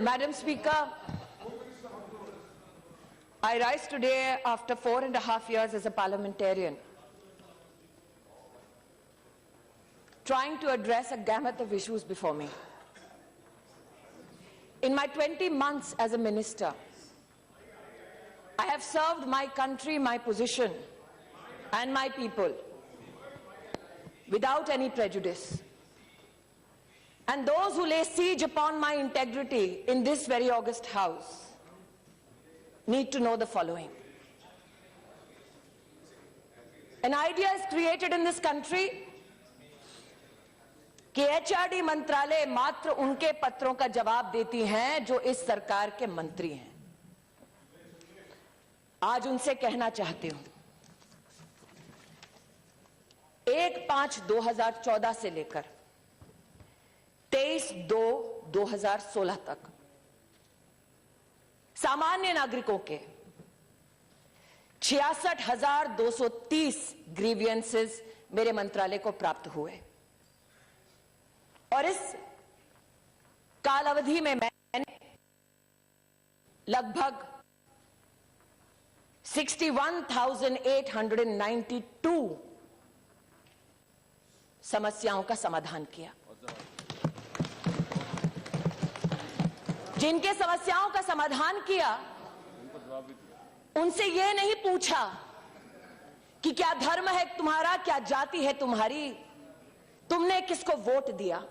Madam Speaker, I rise today after 4.5 years as a parliamentarian, trying to address a gamut of issues before me. In my 20 months as a minister, I have served my country, my position, and my people without any prejudice. And those who lay siege upon my integrity in this very august house need to know the following. An idea is created in this country कि HRD मंत्रालय मात्र उनके पत्रों का जवाब देती हैं जो इस सरकार के मंत्री हैं। आज उनसे कहना चाहती हूं, 1/5/2014 से लेकर 23/2/2016 तक सामान्य नागरिकों के 66,230 ग्रीवियंसेस मेरे मंत्रालय को प्राप्त हुए और इस कालावधि में मैंने लगभग 61,892 समस्याओं का समाधान किया। जिनके समस्याओं का समाधान किया उनसे यह नहीं पूछा कि क्या धर्म है तुम्हारा, क्या जाति है तुम्हारी, तुमने किसको वोट दिया।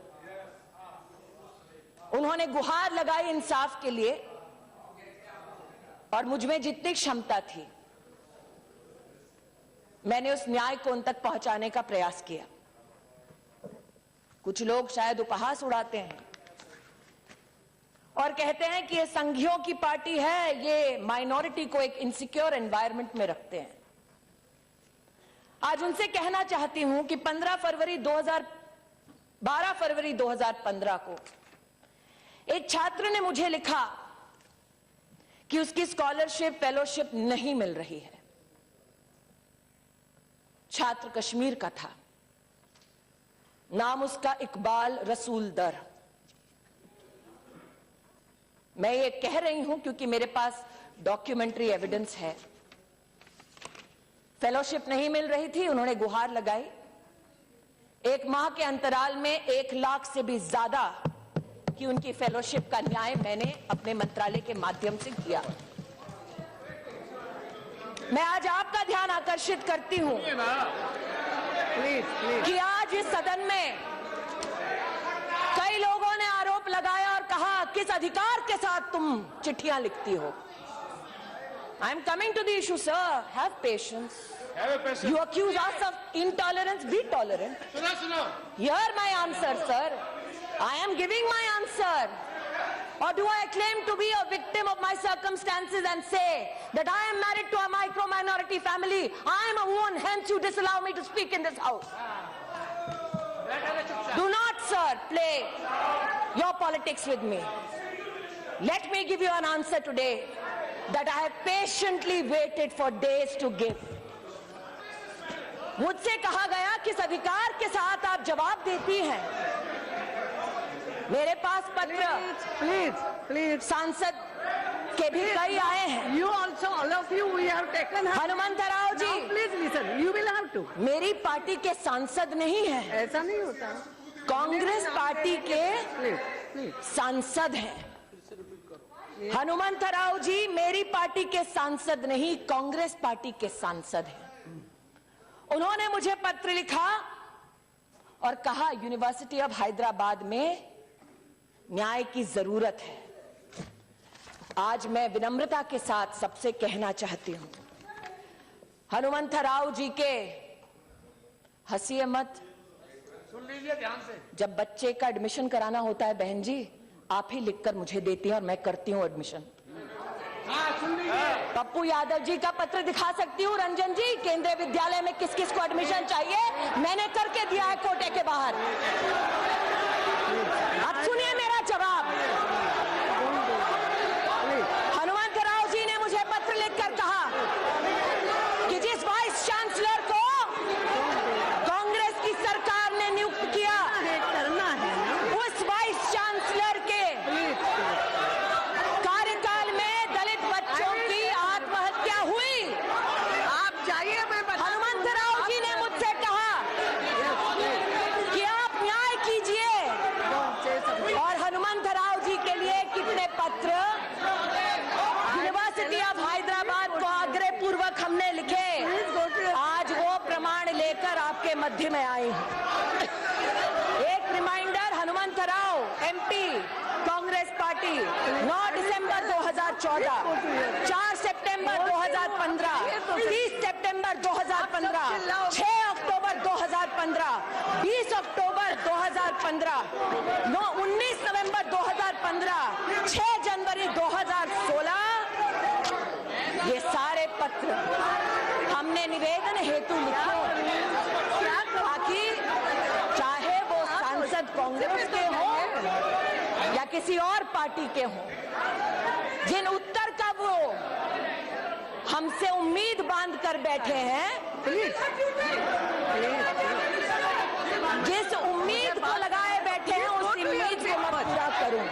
उन्होंने गुहार लगाई इंसाफ के लिए और मुझमें जितनी क्षमता थी मैंने उस न्याय को उन तक पहुंचाने का प्रयास किया। कुछ लोग शायद उपहास उड़ाते हैं और कहते हैं कि ये संघियों की पार्टी है, ये माइनॉरिटी को एक इनसिक्योर एनवायरनमेंट में रखते हैं। आज उनसे कहना चाहती हूं कि 12 फरवरी 2015 को एक छात्र ने मुझे लिखा कि उसकी स्कॉलरशिप फेलोशिप नहीं मिल रही है। छात्र कश्मीर का था, नाम उसका इकबाल रसूल दर। मैं ये कह रही हूं क्योंकि मेरे पास डॉक्यूमेंट्री एविडेंस है। फेलोशिप नहीं मिल रही थी, उन्होंने गुहार लगाई। 1 माह के अंतराल में 1 लाख से भी ज्यादा की उनकी फेलोशिप का न्याय मैंने अपने मंत्रालय के माध्यम से किया। मैं आज आपका ध्यान आकर्षित करती हूं कि आज इस सदन में कई लोगों ने आरोप लगाया और कहा किस अधिकार के साथ तुम चिट्ठियां लिखती हो। I am coming to the issue, sir. Have patience. You accuse us of intolerance. Be tolerant. Hear my answer, sir. I am giving my answer. Or do I claim to be a victim of my circumstances and say that I am married to a micro-minority family? I am a woman, hence you disallow me to speak in this house. Do not, sir, play your politics with me. Let me give you an answer today that I have patiently waited for days to give. मुझसे कहा गया किस अधिकार के साथ आप जवाब देती हैं। मेरे पास पत्र प्लीज सांसद के भी कई आए हैं। You also, all of you, we have taken. Hanumanth Rao ji, now please listen. You will have to. मेरी पार्टी के सांसद नहीं है, ऐसा नहीं होता। कांग्रेस पार्टी के प्लीज सांसद हैं। हनुमंत राव जी मेरी पार्टी के सांसद नहीं, कांग्रेस पार्टी के सांसद हैं। उन्होंने मुझे पत्र लिखा और कहा यूनिवर्सिटी ऑफ हैदराबाद में न्याय की जरूरत है। आज मैं विनम्रता के साथ सबसे कहना चाहती हूं, हनुमंत राव जी के हंसिए मत। सुन लीजिए ध्यान से। जब बच्चे का एडमिशन कराना होता है बहन जी, आप ही लिखकर मुझे देती हैं और मैं करती हूं एडमिशन। पप्पू यादव जी का पत्र दिखा सकती हूँ, रंजन जी, केंद्रीय विद्यालय में किस किस को एडमिशन चाहिए मैंने करके दिया है कोटे के बाहर। अब सुनिए मेरा जवाब। हनुमंत राव जी ने मुझे पत्र लिखकर कहा कि जिस वाइस चांसलर को कांग्रेस की सरकार ने नियुक्त किया, उस वाइस चांसलर के 2014, 4 सितंबर 2015, 30 सितंबर 2015, 6 अक्टूबर 2015, 20 अक्टूबर 2015, 19 नवंबर 2015, 6 जनवरी 2016, ये सारे पत्र हमने निवेदन हेतु लिखे ताकि चाहे वो सांसद कांग्रेस के हों या किसी और पार्टी के हों, जिन उत्तर का वो हमसे उम्मीद बांध कर बैठे हैं, जिस उम्मीद को लगाए बैठे हैं उस उम्मीद को मैं पूरा करूं।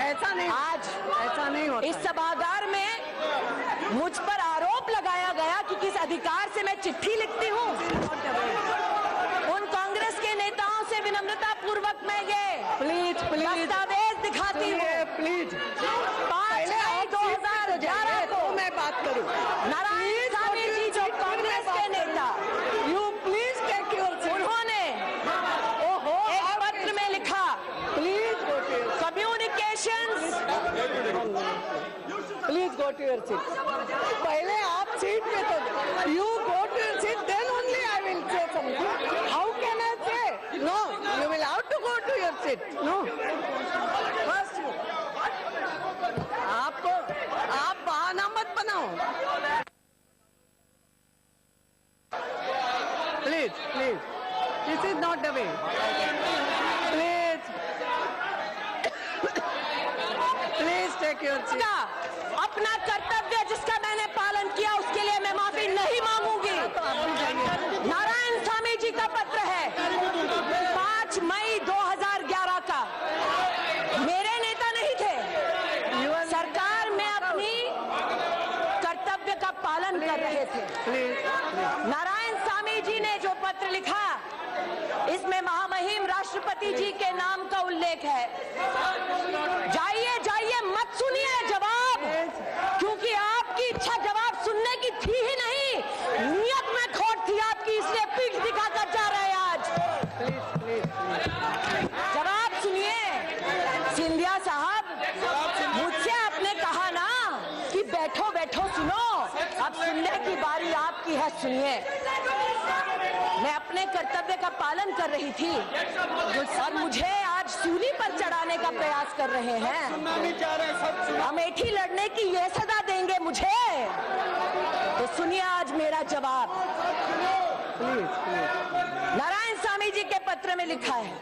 ऐसा नहीं, आज ऐसा नहीं होता। इस सभागार में मुझ पर आरोप लगाया गया कि किस अधिकार से मैं चिट्ठी लिखती हूँ। उन कांग्रेस के नेताओं से विनम्रता पूर्वक मैं ये दस्तावेज दिखाती हूँ। प्लीज 5 मई 2011 को मैं बात करूँ। नारायण स्वामी जी जो कांग्रेस के नेता, you please take your seat. उन्होंने एक पत्र में लिखा, please go to your communications, please go to your seat. पहले आप सीट पे तो you go to your seat, then only I will say something. How can I say no? You will have to go to your seat. No, first you, आप बहाना मत बनाओ। Please please, this is not the way. Please take your seat. अपना कर्तव्य जिसका मैंने पालन किया उसके लिए मैं माफी नहीं मांगूंगी। नारायण स्वामी जी का पत्र है 5 मई 2011 का। मेरे नेता नहीं थे, सरकार में अपनी कर्तव्य का पालन कर रहे थे। नारायण स्वामी जी ने जो पत्र लिखा, इसमें महामहिम राष्ट्रपति जी के नाम का उल्लेख है। जाइए जाइए, मत सुनिए जवाब, क्योंकि आपकी इच्छा जवाब सुनने की थी ही नहीं, नियत में खोट थी आपकी, इसलिए पीठ दिखाकर जा रहे हैं आज। जवाब सुनिए। सिंधिया साहब, मुझसे आपने कहा ना कि बैठो बैठो सुनो, अब सुनने की बारी आपकी है, सुनिए। मैं अपने कर्तव्य का पालन कर रही थी और मुझे आज सूली पर चढ़ाने का प्रयास कर रहे हैं। अमेठी लड़ने की ये सजा देंगे मुझे, तो सुनिए आज मेरा जवाब। नारायण स्वामी जी के पत्र में लिखा है,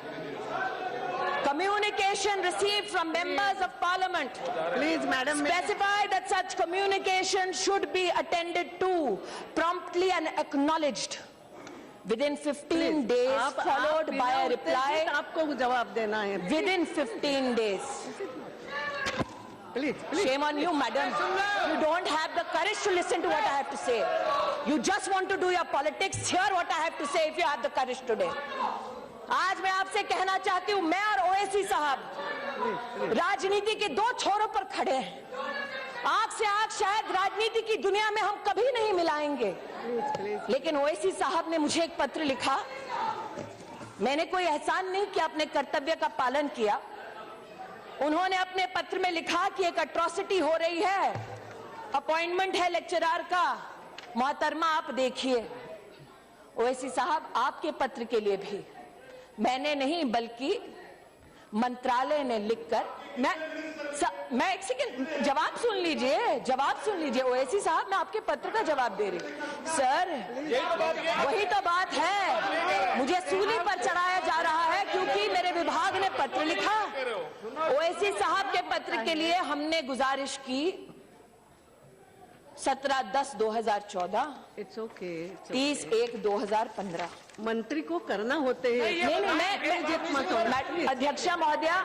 communication received from members of parliament, please madam, specify that such communication should be attended to promptly and acknowledged within 15 days, followed by a reply आपको जवाब देना है within 15 days. Please. Shame on you, madam. You don't have the courage to listen to what I have to say. You just want to do your politics. Hear what I have to say if you have the courage today. आज मैं आपसे कहना चाहती हूँ, मैं और ओवैसी साहब राजनीति के दो छोरों पर खड़े हैं। आंख से आंख शायद राजनीति की दुनिया में हम कभी नहीं मिलाएंगे, लेकिन ओवैसी साहब ने मुझे एक पत्र लिखा। मैंने कोई एहसान नहीं किया, अपने कर्तव्य का पालन किया। उन्होंने अपने पत्र में लिखा कि एक अट्रॉसिटी हो रही है, अपॉइंटमेंट है लेक्चरर का, मोहतरमा आप देखिए। ओवैसी साहब, आपके पत्र के लिए भी मैंने नहीं बल्कि मंत्रालय ने लिखकर, मैं एक सेकंड, जवाब सुन लीजिए ओवैसी साहब, मैं आपके पत्र का जवाब दे रही हूं। सर, वही तो बात है, मुझे सूली पर चढ़ाया जा रहा है क्योंकि मेरे विभाग ने पत्र लिखा। ओवैसी साहब के पत्र के लिए हमने गुजारिश की 17/10/2014, इट्स ओके, 30/1/2015। मंत्री को करना होते हैं। नहीं, अध्यक्षा महोदया,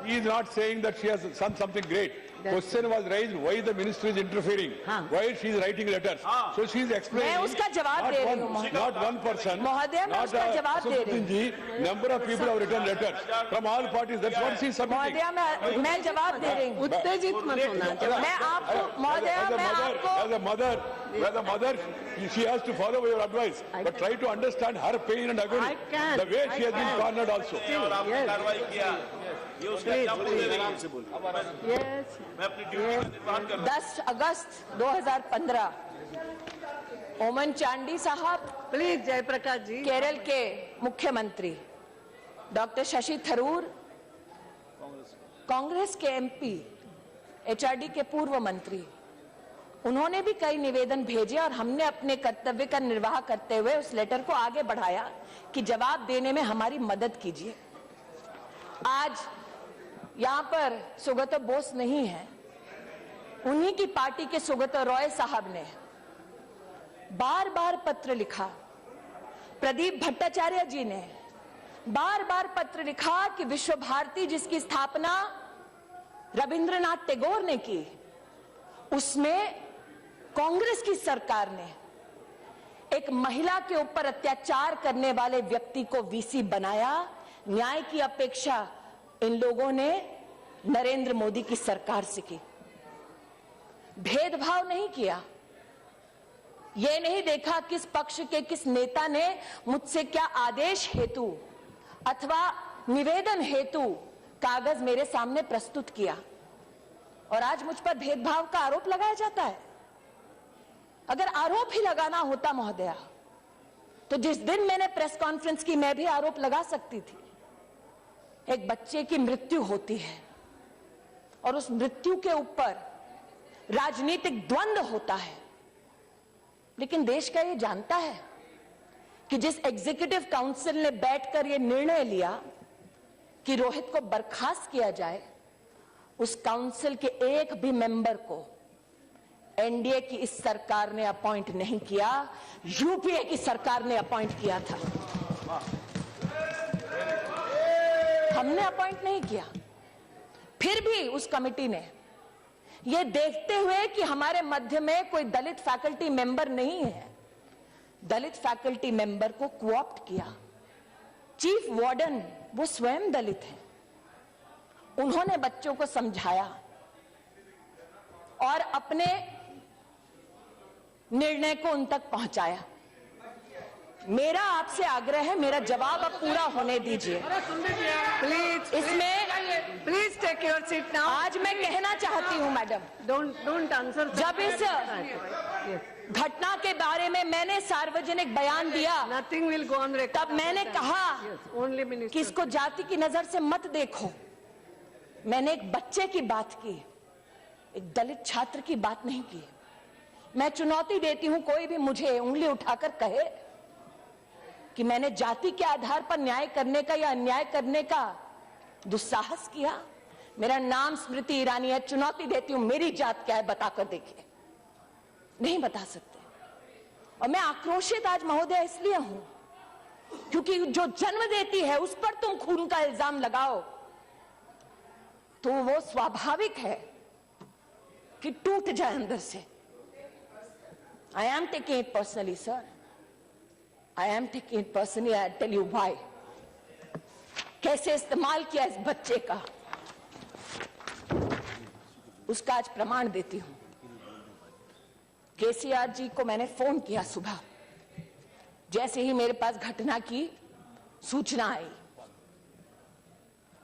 He is not saying that she has done something great. Question was raised, why the ministry is interfering? Why she is writing letters? So she is explaining. मैं उसका जवाब दे रही हूँ, Not one person. महोदय, मैं उसका जवाब दे रही हूँ। जी, number of people have written letters from all parties. That's what she is submitting. महोदय, मैं जवाब दे रही हूँ। उत्तेजित मत होना। मैं आपको महोदय, मैं आपको As a mother, she has to follow your advice, but try to understand her pain and agony. I can. The way she has been cornered also. Yes. 10 अगस्त 2015 ओमन चांडी साहब, प्लीज जयप्रकाश जी। केरल के मुख्यमंत्री डॉक्टर शशि थरूर, कांग्रेस के एमपी, एचआरडी के पूर्व मंत्री, उन्होंने भी कई निवेदन भेजे और हमने अपने कर्तव्य का निर्वाह करते हुए उस लेटर को आगे बढ़ाया कि जवाब देने में हमारी मदद कीजिए। आज यहां पर सुगतो बोस नहीं है, उन्हीं की पार्टी के सुगतो रॉय साहब ने बार बार पत्र लिखा, प्रदीप भट्टाचार्य जी ने बार बार पत्र लिखा कि विश्व भारती जिसकी स्थापना रविंद्रनाथ टैगोर ने की, उसमें कांग्रेस की सरकार ने एक महिला के ऊपर अत्याचार करने वाले व्यक्ति को वीसी बनाया। न्याय की अपेक्षा इन लोगों ने नरेंद्र मोदी की सरकार से की। भेदभाव नहीं किया, यह नहीं देखा किस पक्ष के किस नेता ने मुझसे क्या आदेश हेतु अथवा निवेदन हेतु कागज मेरे सामने प्रस्तुत किया, और आज मुझ पर भेदभाव का आरोप लगाया जाता है। अगर आरोप ही लगाना होता महोदया, तो जिस दिन मैंने प्रेस कॉन्फ्रेंस की मैं भी आरोप लगा सकती थी। एक बच्चे की मृत्यु होती है और उस मृत्यु के ऊपर राजनीतिक द्वंद्व होता है, लेकिन देश का ये जानता है कि जिस एग्जीक्यूटिव काउंसिल ने बैठकर यह निर्णय लिया कि रोहित को बर्खास्त किया जाए, उस काउंसिल के एक भी मेंबर को एनडीए की इस सरकार ने अपॉइंट नहीं किया, यूपीए की सरकार ने अपॉइंट किया था। हमने अपॉइंट नहीं किया। फिर भी उस कमेटी ने यह देखते हुए कि हमारे मध्य में कोई दलित फैकल्टी मेंबर नहीं है, दलित फैकल्टी मेंबर को कोऑप्ट किया। चीफ वार्डन वो स्वयं दलित हैं, उन्होंने बच्चों को समझाया और अपने निर्णय को उन तक पहुंचाया। मेरा आपसे आग्रह है, मेरा जवाब अब पूरा होने दीजिए। प्लीज इसमें please take your seat now. आज मैं कहना चाहती हूं मैडम, डोंट आंसर। जब इस घटना के बारे में मैंने सार्वजनिक बयान दिया, nothing will go on record, तब मैंने कहा ओनली मिनिस्टर कि इसको जाति की नजर से मत देखो। मैंने एक बच्चे की बात की, एक दलित छात्र की बात नहीं की। मैं चुनौती देती हूं, कोई भी मुझे उंगली उठाकर कहे कि मैंने जाति के आधार पर न्याय करने का या अन्याय करने का दुस्साहस किया। मेरा नाम स्मृति ईरानी है, चुनौती देती हूं, मेरी जात क्या है बताकर देखिए। नहीं बता सकते। और मैं आक्रोशित आज महोदय इसलिए हूं क्योंकि जो जन्म देती है उस पर तुम खून का इल्जाम लगाओ तो वो स्वाभाविक है कि टूट जाए अंदर से। I am taking it personally sir, I am taking it personally. I tell you why. कैसे इस्तेमाल किया इस बच्चे का, उसका आज प्रमाण देती हूं। केसीआर जी को मैंने फोन किया सुबह, जैसे ही मेरे पास घटना की सूचना आई।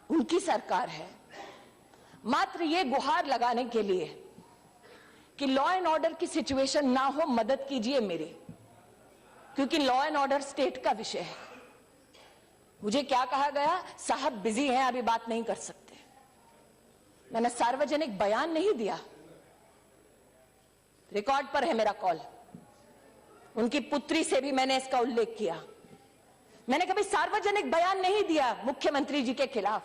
उनकी सरकार है, मात्र ये गुहार लगाने के लिए कि लॉ एंड ऑर्डर की सिचुएशन ना हो, मदद कीजिए मेरी, क्योंकि लॉ एंड ऑर्डर स्टेट का विषय है। मुझे क्या कहा गया, साहब बिजी हैं, अभी बात नहीं कर सकते। मैंने सार्वजनिक बयान नहीं दिया, रिकॉर्ड पर है मेरा कॉल। उनकी पुत्री से भी मैंने इसका उल्लेख किया। मैंने कभी सार्वजनिक बयान नहीं दिया मुख्यमंत्री जी के खिलाफ।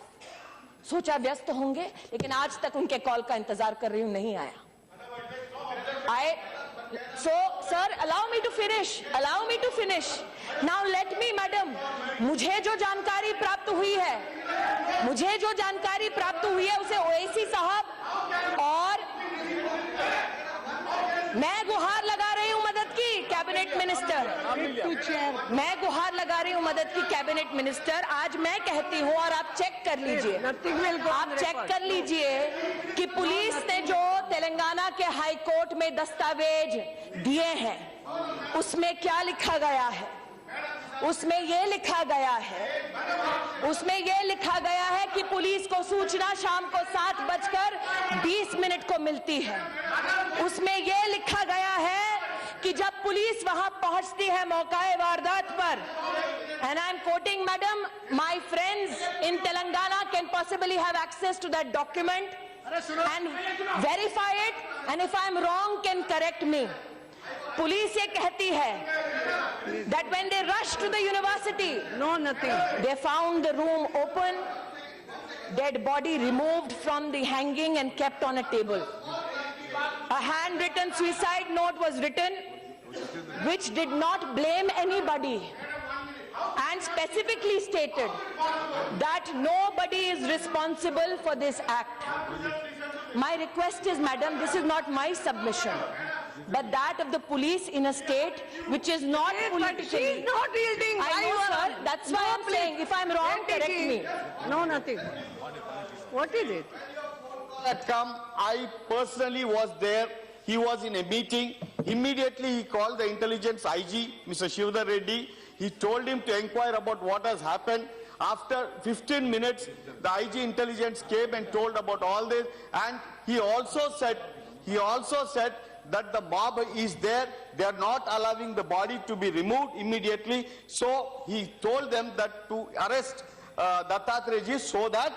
सोचा व्यस्त होंगे, लेकिन आज तक उनके कॉल का इंतजार कर रही हूं, नहीं आया। So, sir, allow me to finish. Now let me, madam, मुझे जो जानकारी प्राप्त हुई है उसे ओएसी साहब और मैं गुहार लगा रही हूं मदद की कैबिनेट मिनिस्टर, मैं गुहार लगा रही हूं मदद की कैबिनेट मिनिस्टर। आज मैं कहती हूं और आप चेक कर लीजिए, आप चेक कर लीजिए कि पुलिस ने जो तेलंगाना के हाई कोर्ट में दस्तावेज दिए हैं उसमें क्या लिखा गया है। उसमें यह लिखा गया है कि पुलिस को सूचना शाम को 7:20 को मिलती है। उसमें यह लिखा गया है कि जब पुलिस वहां पहुंचती है मौकाए वारदात पर, and I am quoting, madam, my friends in Telangana can possibly have access to that document and verify it, and if I am wrong can correct me. Police ये कहती है that when they rushed to the university, they found the room open, dead body removed from the hanging and kept on a table. A handwritten suicide note was written which did not blame anybody and specifically stated that nobody is responsible for this act. My request is, madam, this is not my submission, but that of the police in a state which is not politically. She is not yielding. I know, sir. That's why I'm saying, if I'm wrong, correct me. No, nothing. What is it? Had come, I personally was there. He was in a meeting. Immediately he called the intelligence IG, Mr. Shivdar Reddy. He told him to inquire about what has happened. After 15 minutes, the IG intelligence came and told about all this. And he also said that the mob is there. They are not allowing the body to be removed immediately. So he told them that to arrest Dattatreya so that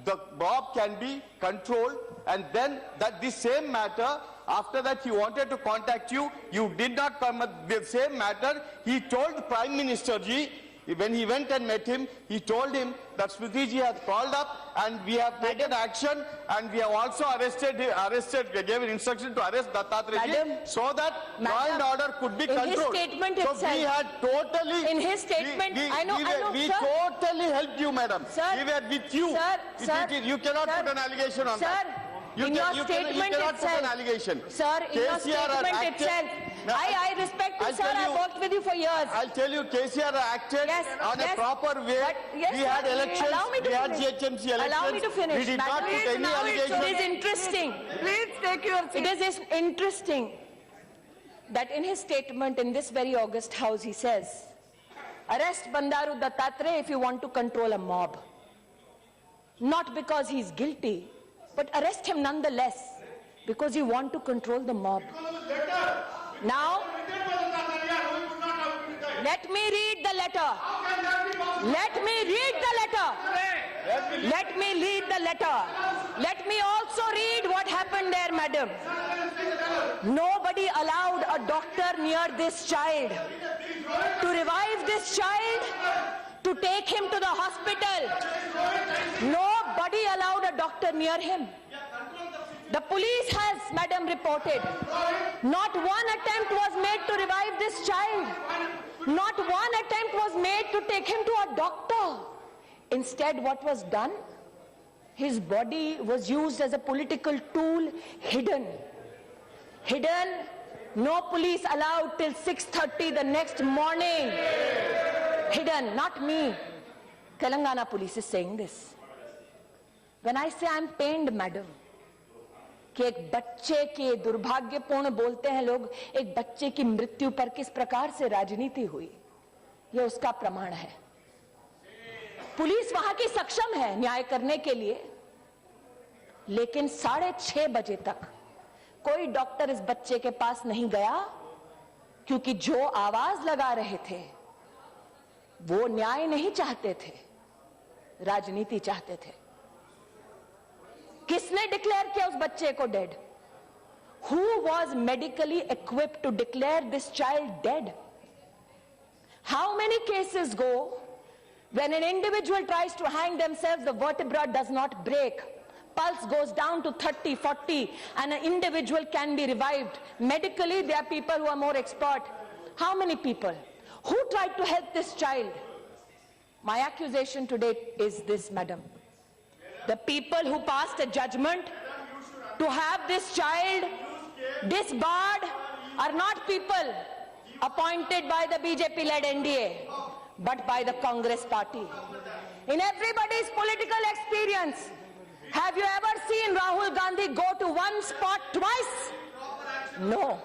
the mob can be controlled, and then that this same matter, after that he wanted to contact you, you did not come at the same matter. He told Prime Minister Ji, when he went and met him, he told him that Smriti Ji has called up and we have taken action, and we have also gave an instruction to arrest Dattatreya Ji so that law and order could be controlled. In his statement so itself, we had totally... In his statement, I know, we sir. totally helped you, madam. Sir, we were with you. Sir, You cannot put an allegation on that. Sir, in your statement cannot itself, put an allegation. Sir, in your statement itself, I respect you, sir. I worked with you for years. I'll tell you, KCR acted on a proper way. Yes, we had elections, allow me to we had finish. GHMC elections. Allow me to finish. We did not put any allegation. It is interesting. Please take your seat. It is interesting that in his statement in this very august house, he says, arrest Bandaru Dattatreya if you want to control a mob. Not because he's guilty, but arrest him nonetheless because you want to control the mob. Now, let me read the letter. Let me read the letter. Let me read the letter. Let me also read what happened there, madam. Nobody allowed a doctor near this child to revive this child, to take him to the hospital. Nobody allowed a doctor near him. The police has, madam, reported, not one attempt was made to revive this child. Not one attempt was made to take him to a doctor. Instead, what was done? His body was used as a political tool, hidden. Hidden, no police allowed till 6:30 the next morning. Hidden, not me. Telangana police is saying this. When I say I'm pained, madam, कि एक बच्चे के दुर्भाग्यपूर्ण बोलते हैं लोग, एक बच्चे की मृत्यु पर किस प्रकार से राजनीति हुई, यह उसका प्रमाण है। पुलिस वहां की सक्षम है न्याय करने के लिए, लेकिन 6:30 बजे तक कोई डॉक्टर इस बच्चे के पास नहीं गया, क्योंकि जो आवाज लगा रहे थे वो न्याय नहीं चाहते थे, राजनीति चाहते थे। किसने डिक्लेयर किया उस बच्चे को dead? Who was medically equipped to declare this child dead? How many cases go when an individual tries to hang themselves, the vertebra does not break, pulse goes down to 30, 40, and an individual can be revived. Medically, there are people who are more expert. How many people? Who tried to help this child? My accusation today is this, madam. The people who passed a judgment to have this child disbarred are not people appointed by the BJP-led NDA, but by the Congress party. In everybody's political experience, have you ever seen Rahul Gandhi go to one spot twice? No.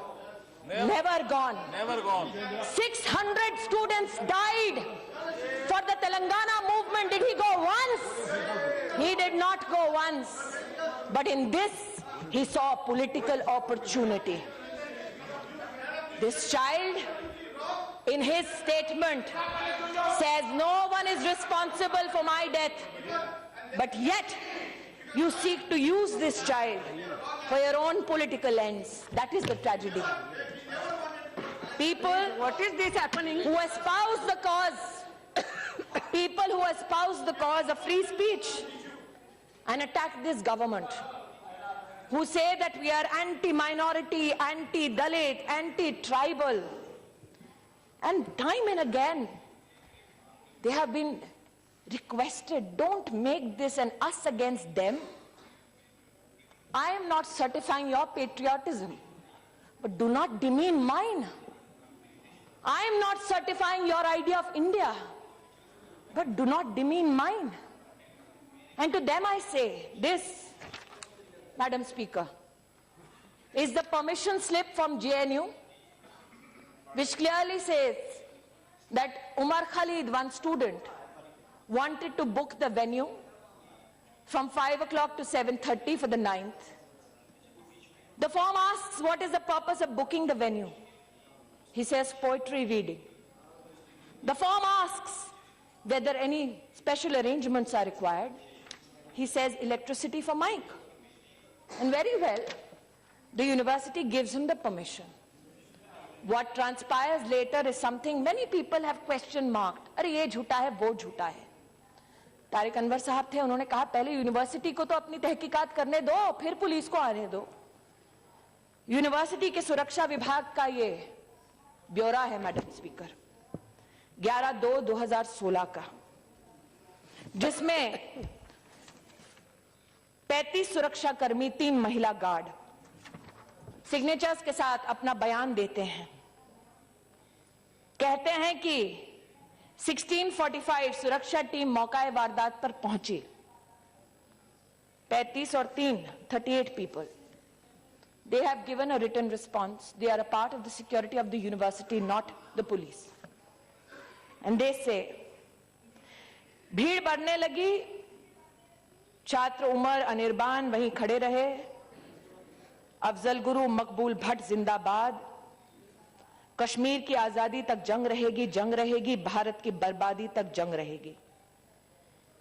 Never gone. Never gone. 600 students died for the Telangana movement. Did he go once? He did not go once. But in this, he saw a political opportunity. This child, in his statement, says no one is responsible for my death. But yet, you seek to use this child for your own political ends. That is the tragedy. People, What is this happening? who espouse the cause, people who espouse the cause of free speech and attack this government, who say that we are anti-minority, anti-Dalit, anti-tribal, and time and again, they have been requested, don't make this an us against them. I am not certifying your patriotism, but do not demean mine. I am not certifying your idea of India, but do not demean mine. And to them I say, this, Madam Speaker, is the permission slip from JNU, which clearly says that Umar Khalid, one student, wanted to book the venue from 5 o'clock to 7:30 for the 9th. The form asks, what is the purpose of booking the venue? He says, poetry reading. The form asks whether any special arrangements are required. He says, electricity for mic. And very well, the university gives him the permission. What transpires later is something many people have question marked. अरे ये झूठा है, वो झूठा है. तारिक अनवर साहब थे, उन्होंने कहा पहले यूनिवर्सिटी को तो अपनी तहकीकात करने दो, फिर पुलिस को आने दो. यूनिवर्सिटी के सुरक्षा विभाग का ये ब्यौरा है, मैडम स्पीकर, 11/2/2016 का, जिसमें 35 सुरक्षाकर्मी, 3 महिला गार्ड सिग्नेचर्स के साथ अपना बयान देते हैं. कहते हैं कि 16:45 सुरक्षा टीम मौका वारदात पर पहुंची. 35 और 3, 38 people. They have given a written response. They are a part of the security of the university, not the police. And they say, भीड़ बढ़ने लगी, छात्र उमर अनिर्बान वहीं खड़े रहे, अफजल गुरु मकबूल भट्ट जिंदाबाद, कश्मीर की आजादी तक जंग रहेगी, भारत की बर्बादी तक जंग रहेगी.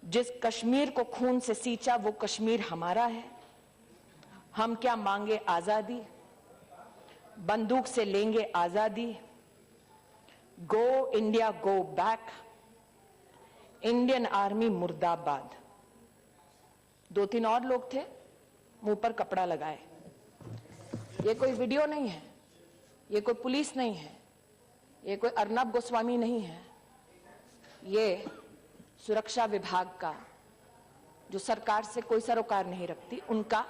जिस कश्मीर को खून से सींचा वो कश्मीर हमारा है. हम क्या मांगे आजादी, बंदूक से लेंगे आजादी. Go India go back, Indian army मुर्दाबाद. 2-3 और लोग थे, मुंह पर कपड़ा लगाए. ये कोई वीडियो नहीं है, ये कोई पुलिस नहीं है, ये कोई अर्नब गोस्वामी नहीं है. ये सुरक्षा विभाग का, जो सरकार से कोई सरोकार नहीं रखती, उनका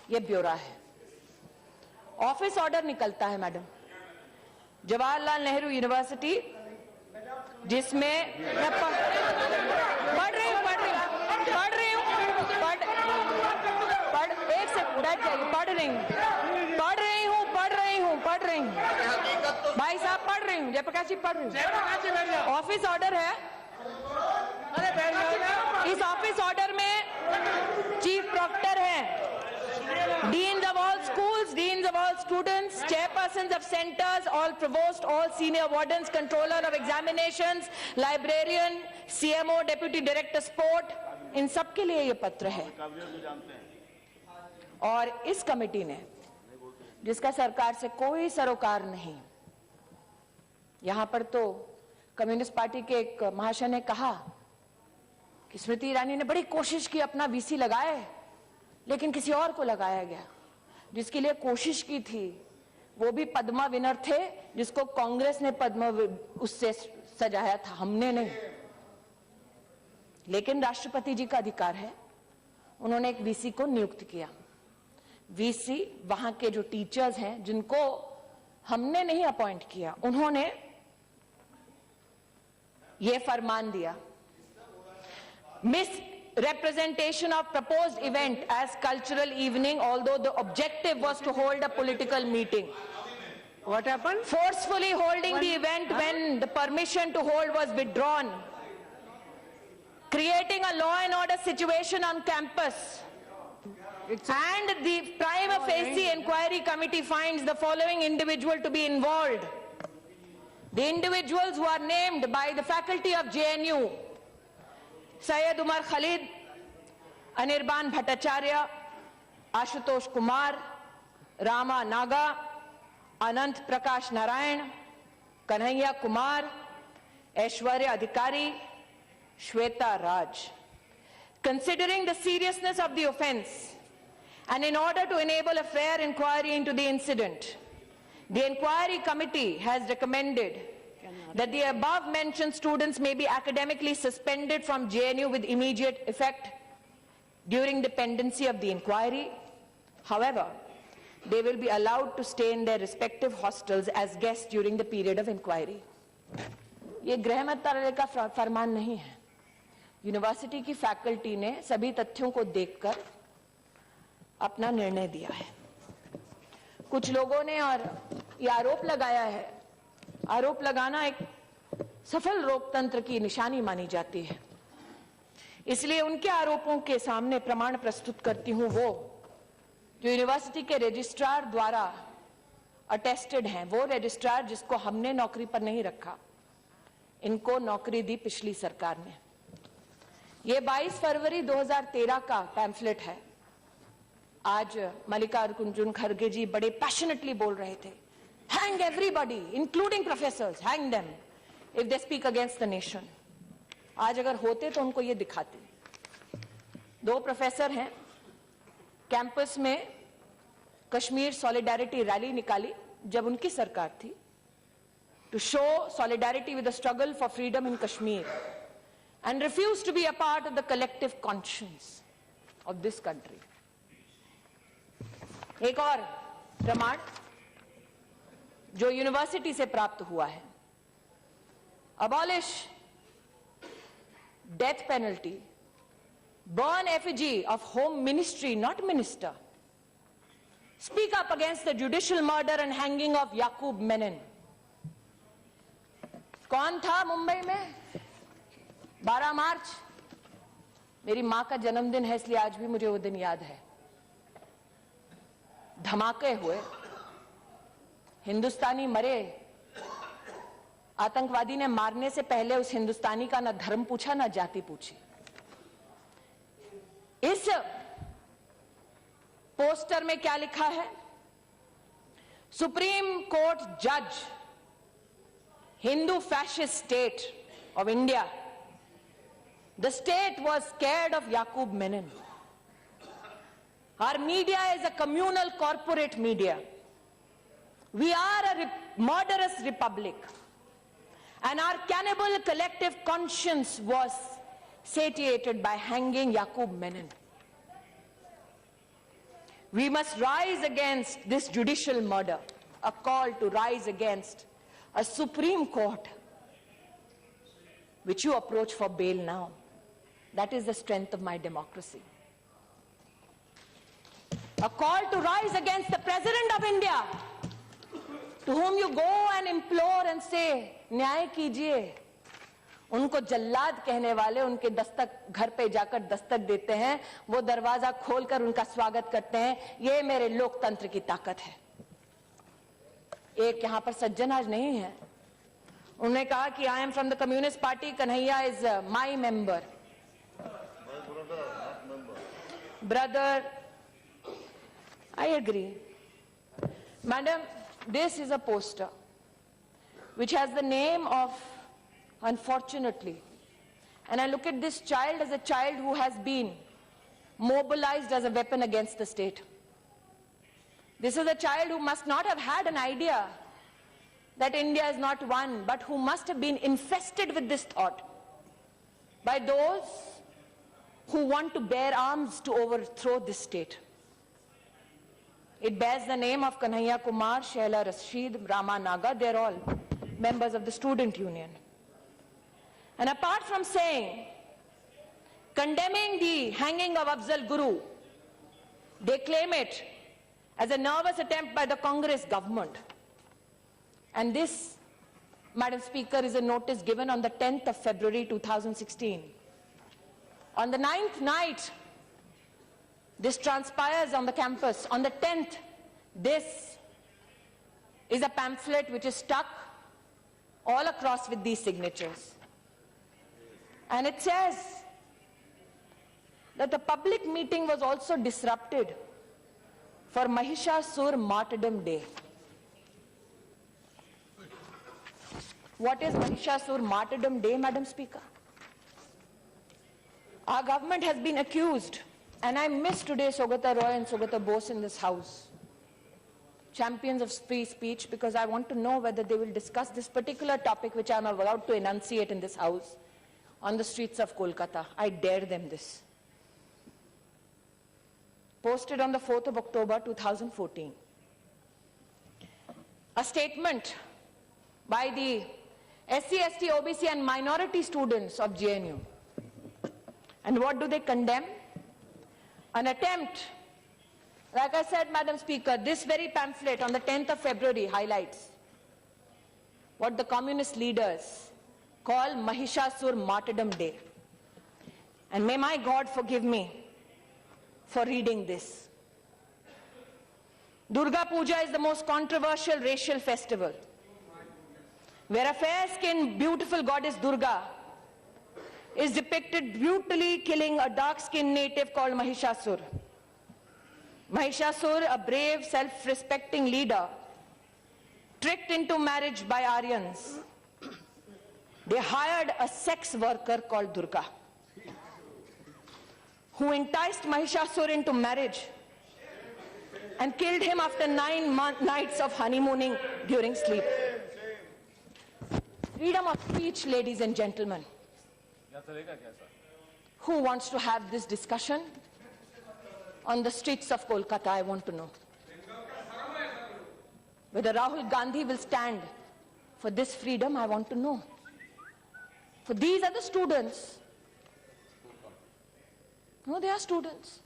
ये ब्यौरा है. ऑफिस ऑर्डर निकलता है मैडम, जवाहरलाल नेहरू यूनिवर्सिटी, जिसमें मैं पढ़ रही हूं, एक से बैठ जाइए, पढ़ रही हूं. भाई साहब पढ़ रही हूं, जयप्रकाश जी पढ़ रही हूं. ऑफिस ऑर्डर है. इस ऑफिस ऑर्डर में चीफ प्रोक्टर है, deans of all schools, deans of all students, chairpersons of centers, all provost, all senior wardens, controller of examinations, librarian, CMO, deputy director sport, इन सब के लिए ये पत्र है. और इस कमेटी ने, जिसका सरकार से कोई सरोकार नहीं, यहां पर तो कम्युनिस्ट पार्टी के एक महाशय ने कहा कि स्मृति ईरानी ने बड़ी कोशिश की, अपना वीसी लगाए, लेकिन किसी और को लगाया गया. जिसके लिए कोशिश की थी वो भी पद्मा विनर थे, जिसको कांग्रेस ने पद्मा उससे सजाया था, हमने नहीं. लेकिन राष्ट्रपति जी का अधिकार है, उन्होंने एक वीसी को नियुक्त किया. वीसी, वहां के जो टीचर्स हैं जिनको हमने नहीं अपॉइंट किया, उन्होंने ये फरमान दिया, misrepresentation of proposed event as cultural evening, although the objective was to hold a political meeting. What happened? Forcefully holding the event when the permission to hold was withdrawn. Creating a law and order situation on campus. And the prima facie inquiry committee finds the following individual to be involved. The individuals who are named by the faculty of JNU: Syed Umar Khalid, Anirban Bhattacharya, Ashutosh Kumar, Rama Naga, Anant Prakash Narayan, Kanhaiya Kumar, Aishwarya Adhikari, Shweta Raj. Considering the seriousness of the offence, and in order to enable a fair inquiry into the incident, the inquiry committee has recommended that the above-mentioned students may be academically suspended from JNU with immediate effect during the pendency of the inquiry. However, they will be allowed to stay in their respective hostels as guests during the period of inquiry. ये गृह मंत्रालय का फरमान नहीं है। University की faculty ने सभी तथ्यों को देखकर अपना निर्णय दिया है। कुछ लोगों ने और ये आरोप लगाया है, आरोप लगाना एक सफल लोकतंत्र की निशानी मानी जाती है, इसलिए उनके आरोपों के सामने प्रमाण प्रस्तुत करती हूं वो जो यूनिवर्सिटी के रजिस्ट्रार द्वारा अटेस्टेड हैं, वो रजिस्ट्रार जिसको हमने नौकरी पर नहीं रखा, इनको नौकरी दी पिछली सरकार ने। ये 22 फरवरी 2013 का पैम्फलेट है। आज मल्लिकार्जुन खड़गे जी बड़े पैशनेटली बोल रहे थे, hang everybody including professors, hang them if they speak against the nation. आज अगर होते तो उनको ये दिखाते। 2 प्रोफेसर हैं, कैंपस में कश्मीर सॉलिडारिटी रैली निकाली जब उनकी सरकार थी, to show solidarity with the struggle for freedom in Kashmir, and refused to be a part of the collective conscience of this country. एक और प्रमाण जो यूनिवर्सिटी से प्राप्त हुआ है, abolish death penalty, burn effigy of home ministry, not minister, speak up against the judicial murder and hanging of Yaqub Menon. कौन था मुंबई में 12 मार्च? मेरी मां का जन्मदिन है, इसलिए आज भी मुझे वो दिन याद है। धमाके हुए, हिंदुस्तानी मरे, आतंकवादी ने मारने से पहले उस हिंदुस्तानी का ना धर्म पूछा ना जाति पूछी। इस पोस्टर में क्या लिखा है? सुप्रीम कोर्ट जज, Hindu fascist state of India. The state was scared of Yaqub Menon. Our media is a communal corporate media. We are a murderous republic. And our cannibal collective conscience was satiated by hanging Yaqub Menon. We must rise against this judicial murder, a call to rise against a Supreme Court, which you approach for bail now. That is the strength of my democracy. A call to rise against the President of India, to whom you go and implore and say, न्याय कीजिए। उनको जल्लाद कहने वाले उनके दस्तक घर पे जाकर दस्तक देते हैं, वो दरवाजा खोलकर उनका स्वागत करते हैं। ये मेरे लोकतंत्र की ताकत है। एक यहाँ पर सज्जन आज नहीं है, उन्होंने कहा कि I am from the Communist party, Kanhaiya is my member. Brother, I agree. Madam, this is a poster which has the name of, unfortunately, and I look at this child as a child who has been mobilized as a weapon against the state. This is a child who must not have had an idea that India is not one, but who must have been infested with this thought by those who want to bear arms to overthrow this state. It bears the name of Kanhaiya Kumar, Shaila Rashid, Rama Naga. They're all members of the student union. And apart from condemning the hanging of Afzal Guru, they claim it as a nervous attempt by the Congress government. And this, Madam Speaker, is a notice given on the 10th of February 2016. On the 9th night, this transpires on the campus. On the 10th, this is a pamphlet which is stuck all across with these signatures. And it says that the public meeting was also disrupted for Mahishasur Martyrdom Day. What is Mahishasur Martyrdom Day, Madam Speaker? Our government has been accused, and I miss today Saugata Roy and Saugata Bose in this house, champions of free speech, because I want to know whether they will discuss this particular topic which I am about to enunciate in this house on the streets of Kolkata. I dare them this. Posted on the 4th of October 2014. A statement by the SC, ST, OBC and minority students of JNU. And what do they condemn? An attempt, like I said, Madam Speaker, this very pamphlet on the 10th of February highlights what the communist leaders call Mahishasur Martyrdom Day. And may my God forgive me for reading this. Durga Puja is the most controversial racial festival, where a fair-skinned, beautiful goddess Durga is depicted brutally killing a dark-skinned native called Mahishasur. Mahishasur, a brave, self-respecting leader, tricked into marriage by Aryans. They hired a sex worker called Durga, who enticed Mahishasur into marriage and killed him after 9 nights of honeymooning during sleep. Freedom of speech, ladies and gentlemen. Who wants to have this discussion on the streets of Kolkata? I want to know. Whether Rahul Gandhi will stand for this freedom, I want to know. For these are the students. No, they are students.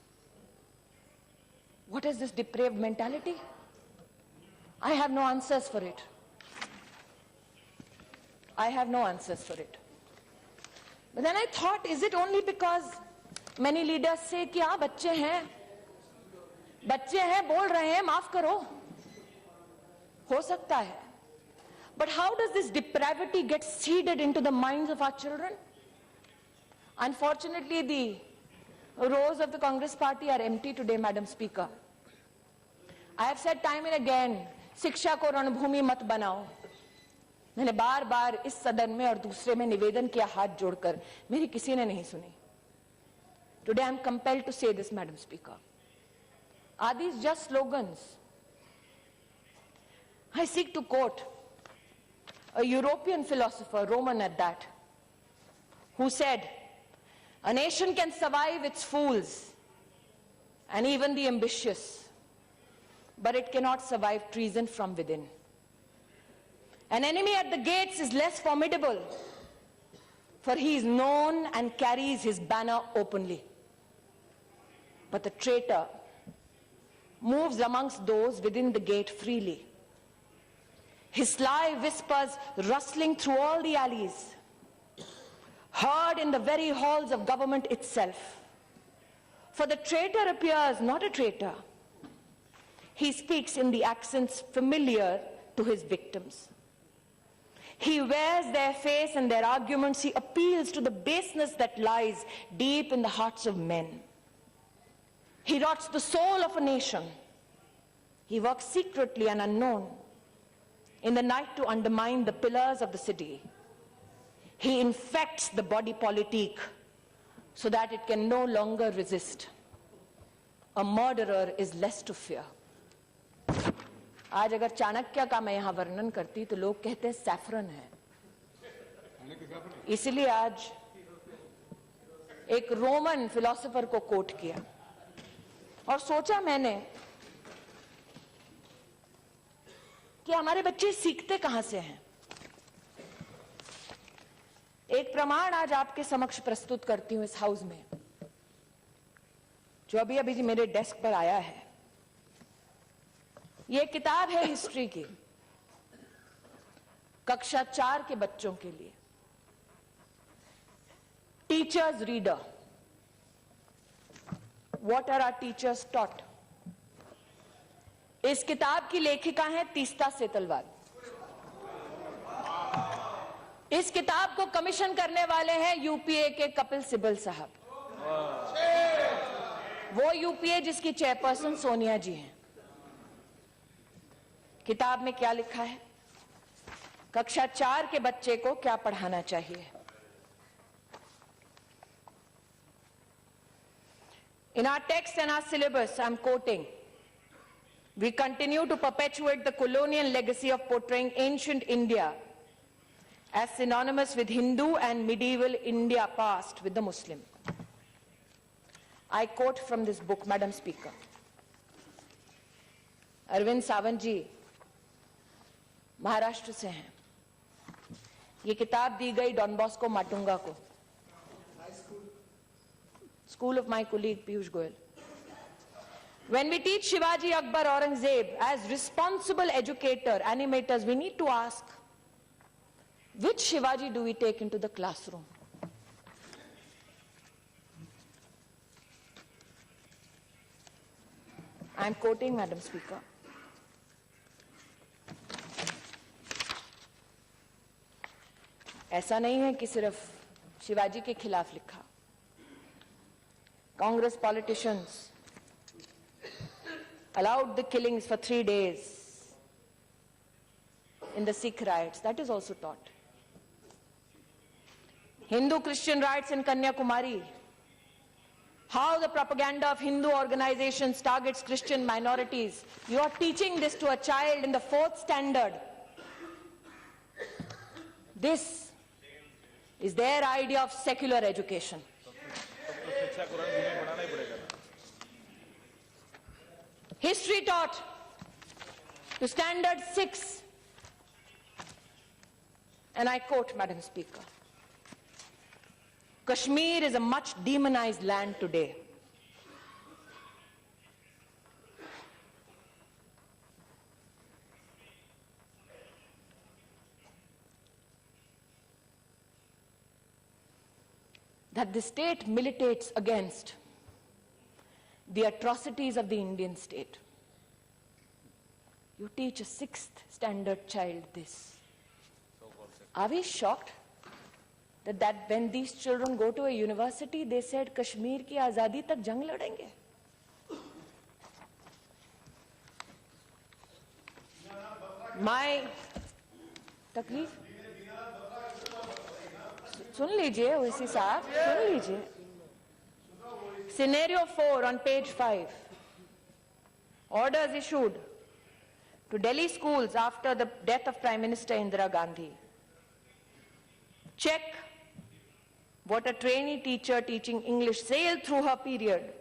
What is this depraved mentality? I have no answers for it. I have no answers for it. But then I thought, is it only because many leaders say कि हाँ बच्चे हैं बोल रहे हैं माफ करो, हो सकता है. But how does this depravity get seeded into the minds of our children? Unfortunately, the rows of the Congress party are empty today, Madam Speaker. I have said time and again, शिक्षा को रणभूमि मत बनाओ. मैंने बार बार इस सदन में और दूसरे में निवेदन किया हाथ जोड़कर, मेरी किसी ने नहीं सुनी. Today I am compelled to say this, Madam Speaker. Are these just slogans? I seek to quote a European philosopher, Roman at that, who said, "A nation can survive its fools and even the ambitious, but it cannot survive treason from within. An enemy at the gates is less formidable, for he is known and carries his banner openly. But the traitor moves amongst those within the gate freely. His sly whispers rustling through all the alleys, heard in the very halls of government itself. For the traitor appears not a traitor. He speaks in the accents familiar to his victims. He wears their face and their arguments. He appeals to the baseness that lies deep in the hearts of men. He rots the soul of a nation. He works secretly and unknown in the night to undermine the pillars of the city. He infects the body politic so that it can no longer resist. A murderer is less to fear." आज अगर चाणक्य का मैं यहां वर्णन करती तो लोग कहते हैं सैफरन है. इसलिए आज एक रोमन फिलोसोफर को कोट किया और सोचा मैंने कि हमारे बच्चे सीखते कहां से हैं। एक प्रमाण आज आपके समक्ष प्रस्तुत करती हूं इस हाउस में, जो अभी अभी मेरे डेस्क पर आया है। यह किताब है हिस्ट्री की, कक्षा 4 के बच्चों के लिए, teachers reader, what are our teachers taught. इस किताब की लेखिका है तीस्ता सेतलवाल। इस किताब को कमीशन करने वाले हैं यूपीए के कपिल सिब्बल साहब, वो यूपीए जिसकी चेयरपर्सन सोनिया जी हैं। किताब में क्या लिखा है, कक्षा 4 के बच्चे को क्या पढ़ाना चाहिए। In our text and our syllabus, I'm quoting, we continue to perpetuate the colonial legacy of portraying ancient India as synonymous with Hindu and medieval India past with the Muslim. I quote from this book, Madam Speaker. Arvind Sawant जी महाराष्ट्र से हैं। ये किताब दी गई don Bosco Matunga को, school of my colleague Piyush Goyal. When we teach Shivaji, Akbar, Aurangzeb as responsible educator, animators, we need to ask, which Shivaji do we take into the classroom? I am quoting, Madam Speaker. ऐसा नहीं है कि सिर्फ शिवाजी के खिलाफ लिखा। Congress politicians allowed the killings for 3 days in the Sikh riots. That is also taught. Hindu-Christian riots in Kanyakumari. How the propaganda of Hindu organizations targets Christian minorities. You are teaching this to a child in the 4th standard. This is their idea of secular education. History taught to standard 6. And I quote, Madam Speaker, Kashmir is a much demonized land today. That the state militates against the atrocities of the Indian state. You teach a 6th standard child this. Are we shocked that when these children go to a university, they said Kashmir ki azadi tak jang ladenge? My तकलीफ सुन लीजिए ओवैसी साहब, सुन लीजिए. Scenario 4 on page 5. Orders issued to Delhi schools after the death of Prime Minister Indira Gandhi. Check what a trainee teacher teaching English sailed through her period.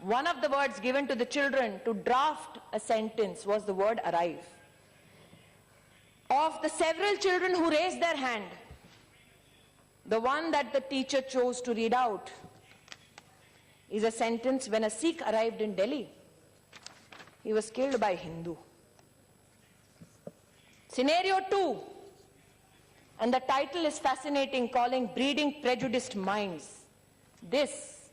One of the words given to the children to draft a sentence was the word arrive. Of the several children who raised their hand, the one that the teacher chose to read out is a sentence: when a Sikh arrived in Delhi, he was killed by a Hindu. Scenario 2, and the title is fascinating, calling Breeding Prejudiced Minds. This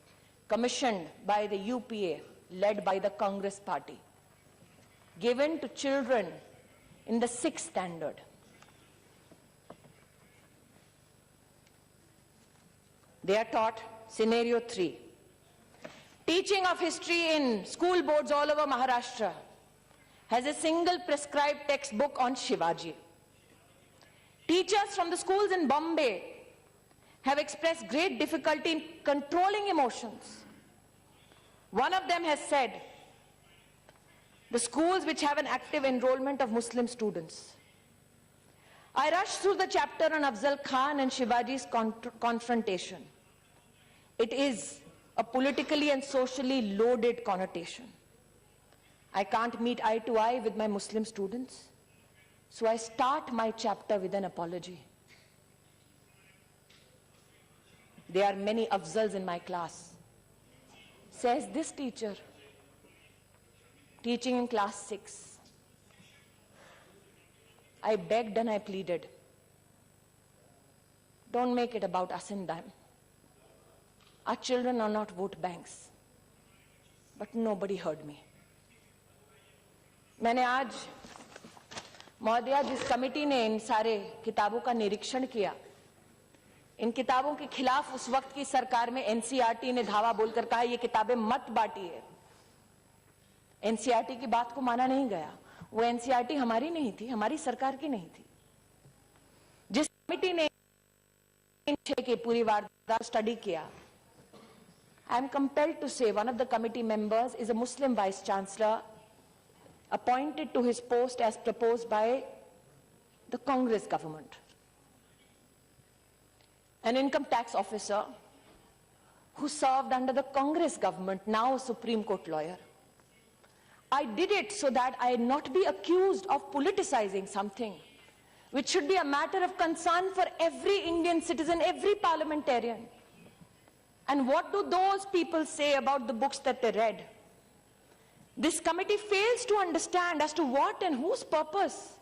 commissioned by the UPA, led by the Congress party, given to children in the 6th standard. They are taught scenario 3. Teaching of history in school boards all over Maharashtra has a single prescribed textbook on Shivaji. Teachers from the schools in Bombay have expressed great difficulty in controlling emotions. One of them has said, the schools which have an active enrollment of Muslim students. I rushed through the chapter on Afzal Khan and Shivaji's confrontation. It is a politically and socially loaded connotation. I can't meet eye to eye with my Muslim students. So I start my chapter with an apology. There are many Afzals in my class. Says this teacher, teaching in class 6. I begged and I pleaded. Don't make it about us and them. Our children are not vote banks. But nobody heard me. मैंने आज महोदया जिस committee ने इन सारे किताबों का निरीक्षण किया, इन किताबों के खिलाफ उस वक्त की सरकार में एनसीईआरटी ने धावा बोलकर कहा ये किताबें मत बांटिए। एनसीईआरटी की बात को माना नहीं गया। वो एनसीईआरटी हमारी नहीं थी, हमारी सरकार की नहीं थी। जिस कमेटी ने की पूरी वारदात स्टडी किया, I am compelled to say one of the committee members is a Muslim vice chancellor appointed to his post as proposed by the Congress government. An income tax officer who served under the Congress government, now a Supreme Court lawyer. I did it so that I not be accused of politicizing something which should be a matter of concern for every Indian citizen, every parliamentarian. And what do those people say about the books that they read? This committee fails to understand as to what and whose purpose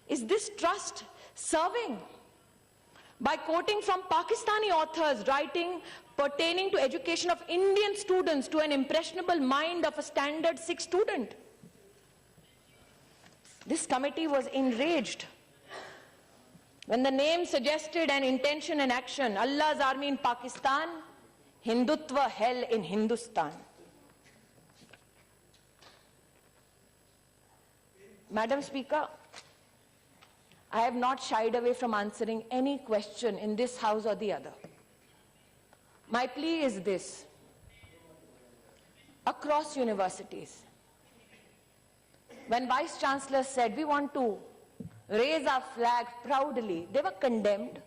is this trust serving. By quoting from Pakistani authors writing pertaining to education of Indian students to an impressionable mind of a standard 6 student. This committee was enraged when the name suggested an intention and action, Allah's army in Pakistan, Hindutva hell in Hindustan. Madam Speaker, I have not shied away from answering any question in this house or the other. My plea is this. Across universities, when Vice Chancellor said we want to raise our flag proudly, they were condemned.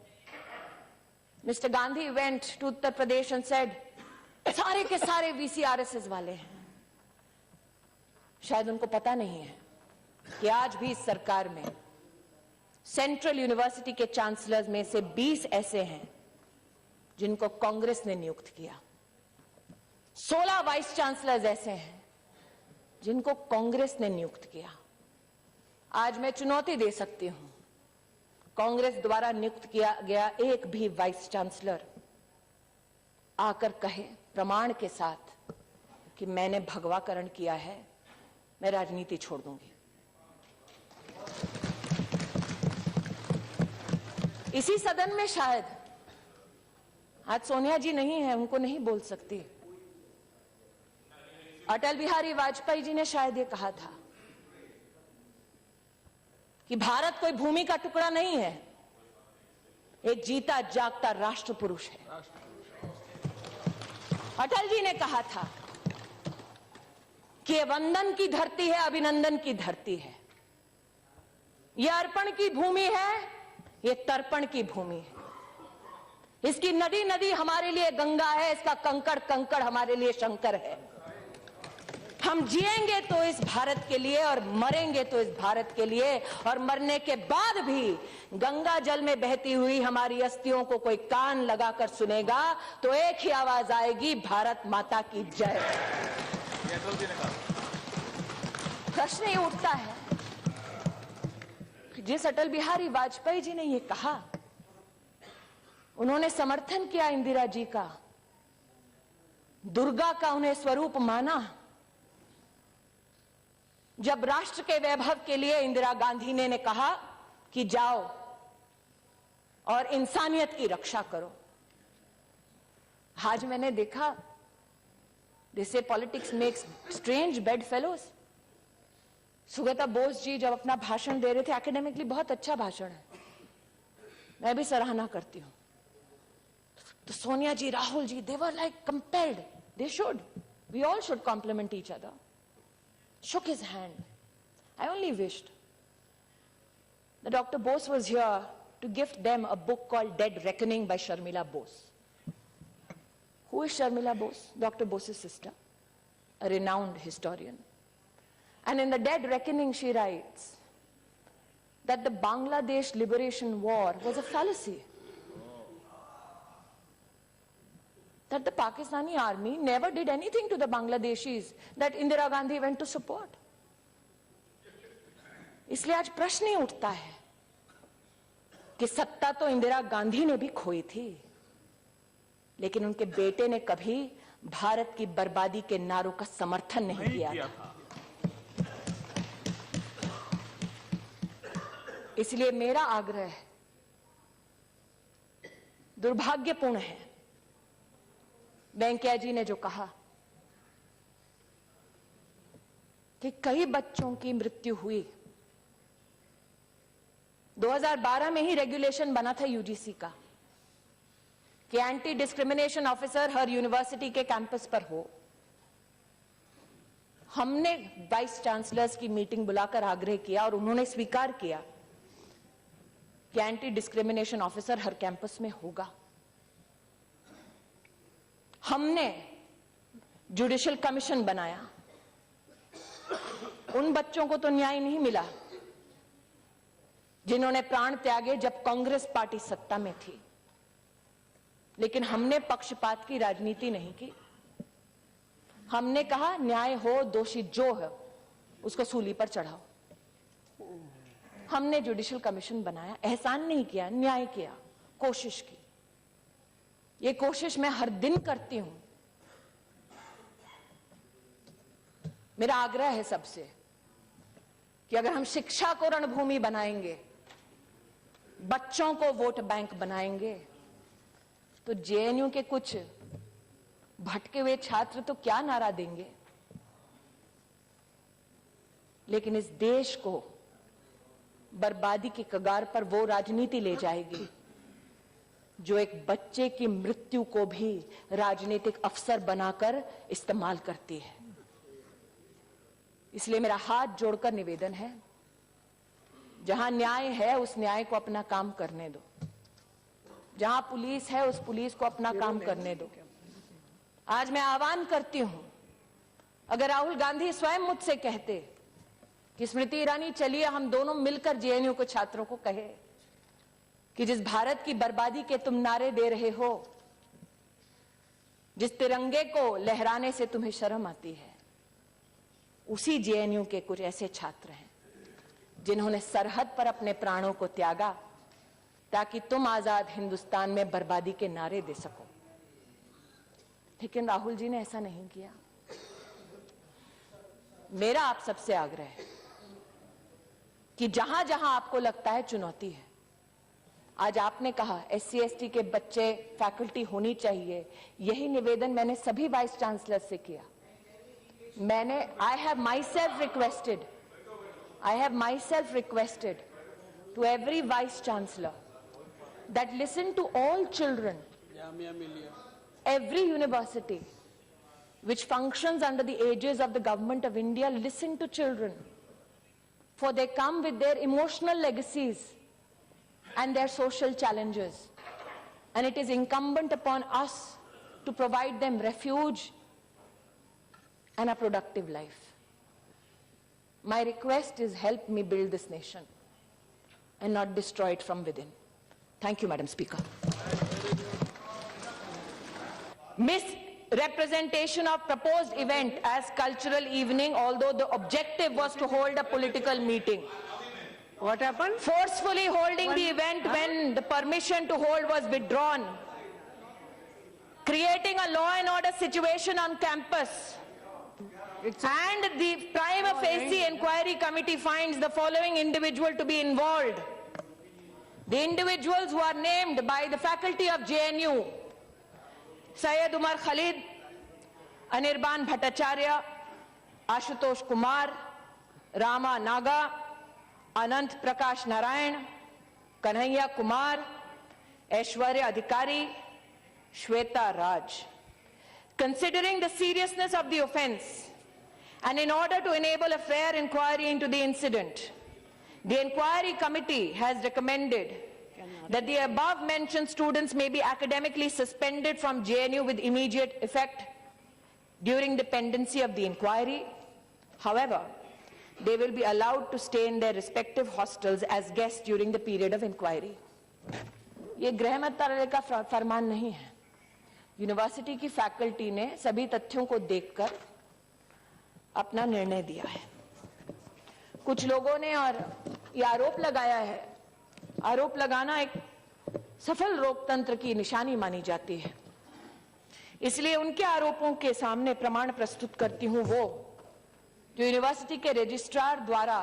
Mr. Gandhi went to Uttar Pradesh and said, सारे के सारे VC RSS वाले हैं। शायद उनको पता नहीं है कि आज भी इस सरकार में सेंट्रल यूनिवर्सिटी के चांसलर्स में से 20 ऐसे हैं जिनको कांग्रेस ने नियुक्त किया। 16 वाइस चांसलर्स ऐसे हैं जिनको कांग्रेस ने नियुक्त किया। आज मैं चुनौती दे सकती हूं, कांग्रेस द्वारा नियुक्त किया गया एक भी वाइस चांसलर आकर कहे प्रमाण के साथ कि मैंने भगवाकरण किया है, मैं राजनीति छोड़ दूंगी। इसी सदन में शायद आज सोनिया जी नहीं है, उनको नहीं बोल सकती। अटल बिहारी वाजपेयी जी ने शायद ये कहा था कि भारत कोई भूमि का टुकड़ा नहीं है, एक जीता जागता राष्ट्र पुरुष है। अटल जी ने कहा था कि ये वंदन की धरती है, अभिनंदन की धरती है, ये अर्पण की भूमि है, ये तर्पण की भूमि है। इसकी नदी नदी हमारे लिए गंगा है, इसका कंकड़ कंकड़ हमारे लिए शंकर है। हम जिएंगे तो इस भारत के लिए और मरेंगे तो इस भारत के लिए, और मरने के बाद भी गंगा जल में बहती हुई हमारी अस्थियों को कोई कान लगाकर सुनेगा तो एक ही आवाज आएगी, भारत माता की जय। प्रश्न ये उठता है कि जिस अटल बिहारी वाजपेयी जी ने ये कहा, उन्होंने समर्थन किया इंदिरा जी का, दुर्गा का उन्हें स्वरूप माना। जब राष्ट्र के वैभव के लिए इंदिरा गांधी ने कहा कि जाओ और इंसानियत की रक्षा करो। आज मैंने देखा, they say politics makes strange bedfellows। Sugata Bose ji जब अपना भाषण दे रहे थे, एकेडमिकली बहुत अच्छा भाषण है, मैं भी सराहना करती हूं, तो सोनिया जी, Rahul ji, they were like compelled, they should, we all should compliment each other, shook his hand. I only wished that Dr. Bose was here to gift them a book called Dead Reckoning by Sharmila Bose. Who is Sharmila Bose? Dr. Bose's sister, a renowned historian. And in the Dead Reckoning she writes that the Bangladesh Liberation War was a fallacy. That the Pakistani army never did anything to the Bangladeshis that Indira Gandhi went to support. इसलिए आज प्रश्न ही उठता है कि सत्ता तो इंदिरा गांधी ने भी खोई थी, लेकिन उनके बेटे ने कभी भारत की बर्बादी के नारों का समर्थन नहीं किया था। इसलिए मेरा आग्रह दुर्भाग्यपूर्ण है, वेंकैया जी ने जो कहा कि कई बच्चों की मृत्यु हुई। 2012 में ही रेगुलेशन बना था यूजीसी का कि एंटी डिस्क्रिमिनेशन ऑफिसर हर यूनिवर्सिटी के कैंपस पर हो। हमने वाइस चांसलर्स की मीटिंग बुलाकर आग्रह किया और उन्होंने स्वीकार किया कि एंटी डिस्क्रिमिनेशन ऑफिसर हर कैंपस में होगा। हमने जुडिशियल कमीशन बनाया। उन बच्चों को तो न्याय नहीं मिला जिन्होंने प्राण त्यागे जब कांग्रेस पार्टी सत्ता में थी, लेकिन हमने पक्षपात की राजनीति नहीं की। हमने कहा न्याय हो, दोषी जो है उसको सूली पर चढ़ाओ। हमने जुडिशियल कमीशन बनाया, एहसान नहीं किया, न्याय किया, कोशिश की। ये कोशिश मैं हर दिन करती हूं। मेरा आग्रह है सबसे कि अगर हम शिक्षा को रणभूमि बनाएंगे, बच्चों को वोट बैंक बनाएंगे, तो जेएनयू के कुछ भटके हुए छात्र तो क्या नारा देंगे, लेकिन इस देश को बर्बादी की कगार पर वो राजनीति ले जाएगी जो एक बच्चे की मृत्यु को भी राजनीतिक अवसर बनाकर इस्तेमाल करती है। इसलिए मेरा हाथ जोड़कर निवेदन है, जहां न्याय है उस न्याय को अपना काम करने दो, जहां पुलिस है उस पुलिस को अपना काम करने दो। आज मैं आह्वान करती हूं, अगर राहुल गांधी स्वयं मुझसे कहते कि स्मृति ईरानी चलिए हम दोनों मिलकर जेएनयू के छात्रों को कहे कि जिस भारत की बर्बादी के तुम नारे दे रहे हो, जिस तिरंगे को लहराने से तुम्हें शर्म आती है, उसी जेएनयू के कुछ ऐसे छात्र हैं जिन्होंने सरहद पर अपने प्राणों को त्यागा ताकि तुम आजाद हिंदुस्तान में बर्बादी के नारे दे सको। लेकिन राहुल जी ने ऐसा नहीं किया। मेरा आप सबसे आग्रह है कि जहां जहां आपको लगता है चुनौती है, आज आपने कहा SC ST के बच्चे फैकल्टी होनी चाहिए, यही निवेदन मैंने सभी वाइस चांसलर से किया। I have myself requested to every vice chancellor that listen to all children, every university which functions under the aegis of the government of India, listen to children, for they come with their emotional legacies and their social challenges, and it is incumbent upon us to provide them refuge and a productive life. My request is help me build this nation and not destroy it from within. Thank you, Madam Speaker. Misrepresentation of proposed event as cultural evening, although the objective was to hold a political meeting. What happened? Forcefully holding the event when the permission to hold was withdrawn. Creating a law and order situation on campus. And the prima facie inquiry committee finds the following individual to be involved. The individuals who are named by the faculty of JNU: Syed Umar Khalid, Anirban Bhattacharya, Ashutosh Kumar, Rama Naga, Anant Prakash Narayan, Kanhaiya Kumar, Aishwarya Adhikari, Shweta Raj. Considering the seriousness of the offence, and in order to enable a fair inquiry into the incident, the inquiry committee has recommended that the above-mentioned students may be academically suspended from JNU with immediate effect during the pendency of the inquiry. However, they will be allowed to stay in their respective hostels as guests during the period of inquiry. ये गृह मंत्रालय का फरमान नहीं है. University की faculty ने सभी तथ्यों को देखकर अपना निर्णय दिया है. कुछ लोगों ने और ये आरोप लगाया है. आरोप लगाना एक सफल लोकतंत्र की निशानी मानी जाती है. इसलिए उनके आरोपों के सामने प्रमाण प्रस्तुत करती हूं वो जो यूनिवर्सिटी के रजिस्ट्रार द्वारा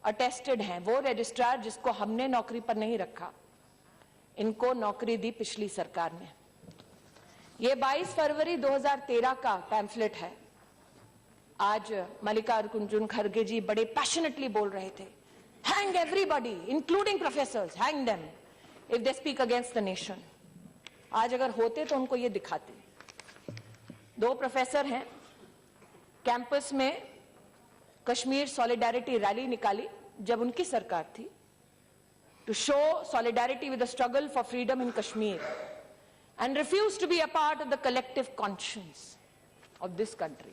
अटेस्टेड हैं. वो रजिस्ट्रार जिसको हमने नौकरी पर नहीं रखा, इनको नौकरी दी पिछली सरकार ने. ये 22 फरवरी 2013 का पैम्फलेट है. आज मल्लिकार्जुन खड़गे जी बड़े पैशनेटली बोल रहे थे, hang everybody including professors, hang them if they speak against the nation. आज अगर होते तो उनको ये दिखाते. 2 प्रोफेसर हैं, कैंपस में कश्मीर सॉलिडारिटी रैली निकाली जब उनकी सरकार थी, to show solidarity with the struggle for freedom in Kashmir and refused to be a part of the collective conscience of this country.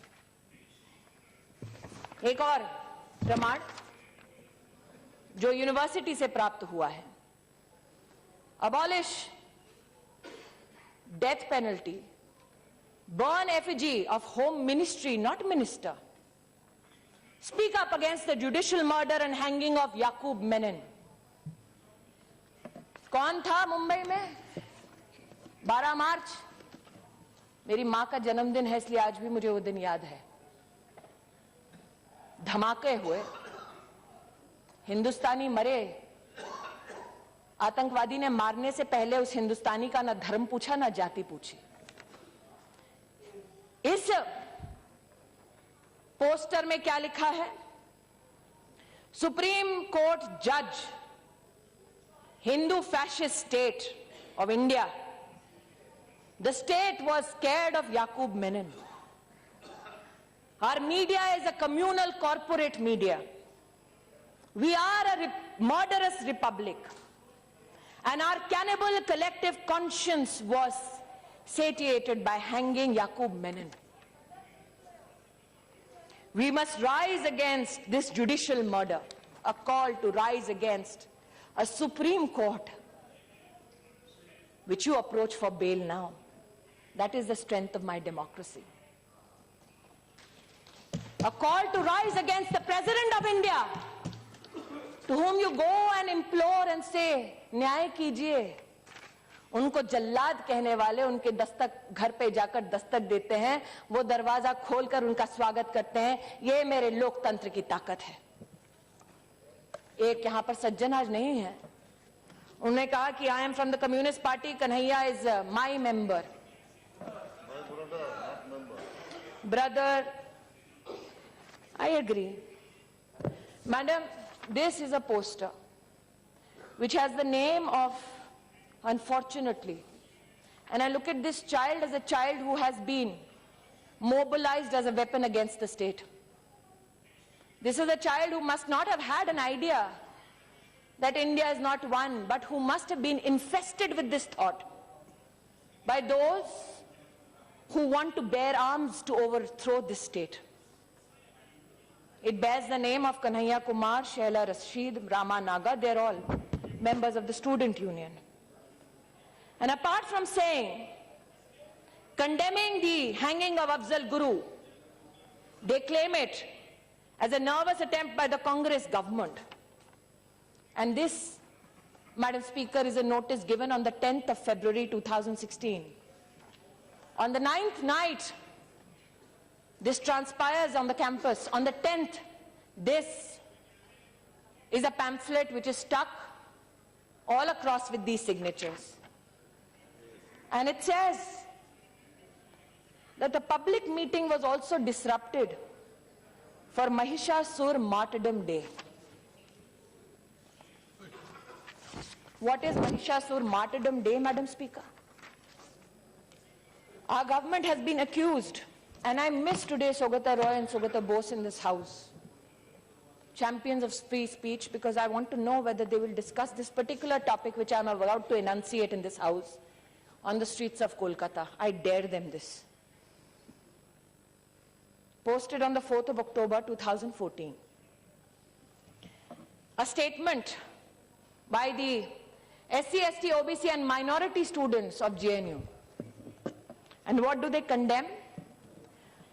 एक और प्रमाण जो यूनिवर्सिटी से प्राप्त हुआ है, abolish death penalty, burn effigy of home ministry, not minister, speak up against the judicial murder and hanging of Yaqub Menon. कौन था मुंबई में? 12 मार्च मेरी मां का जन्मदिन है, इसलिए आज भी मुझे वो दिन याद है. धमाके हुए, हिंदुस्तानी मरे. आतंकवादी ने मारने से पहले उस हिंदुस्तानी का ना धर्म पूछा ना जाति पूछी. इस पोस्टर में क्या लिखा है? सुप्रीम कोर्ट जज, Hindu fascist state of India. The state was scared of Yaqub Menon. Our media is a communal corporate media. We are a murderous republic. And our cannibal collective conscience was satiated by hanging Yaqub Menon. We must rise against this judicial murder, a call to rise against a Supreme Court, which you approach for bail now. That is the strength of my democracy. A call to rise against the President of India, to whom you go and implore and say, न्याय कीजिए. उनको जल्लाद कहने वाले उनके दस्तक घर पे जाकर दस्तक देते हैं, वो दरवाजा खोलकर उनका स्वागत करते हैं. ये मेरे लोकतंत्र की ताकत है. एक यहां पर सज्जन आज नहीं है. उन्होंने कहा कि I am from the Communist party, Kanhaiya is my member. Brother, I agree. Madam, this is a poster which has the name of, unfortunately, and I look at this child as a child who has been mobilized as a weapon against the state. This is a child who must not have had an idea that India is not one, but who must have been infested with this thought by those who want to bear arms to overthrow this state. It bears the name of Kanhaiya Kumar, Shaila Rashid, Rama Naga. They're all members of the student union. And apart from saying, condemning the hanging of Afzal Guru, they claim it as a nervous attempt by the Congress government. And this, Madam Speaker, is a notice given on the 10th of February 2016. On the 9th night, this transpires on the campus. On the 10th, this is a pamphlet which is stuck all across with these signatures. And it says that the public meeting was also disrupted for Mahishasur Martyrdom Day. What is Mahishasur Martyrdom Day, Madam Speaker? Our government has been accused, and I miss today Saugata Roy and Saugata Bose in this house, champions of free speech, because I want to know whether they will discuss this particular topic which I am allowed to enunciate in this house on the streets of Kolkata. I dare them this. Posted on the 4th of October 2014. a statement by the SC, ST, OBC and minority students of JNU. And what do they condemn?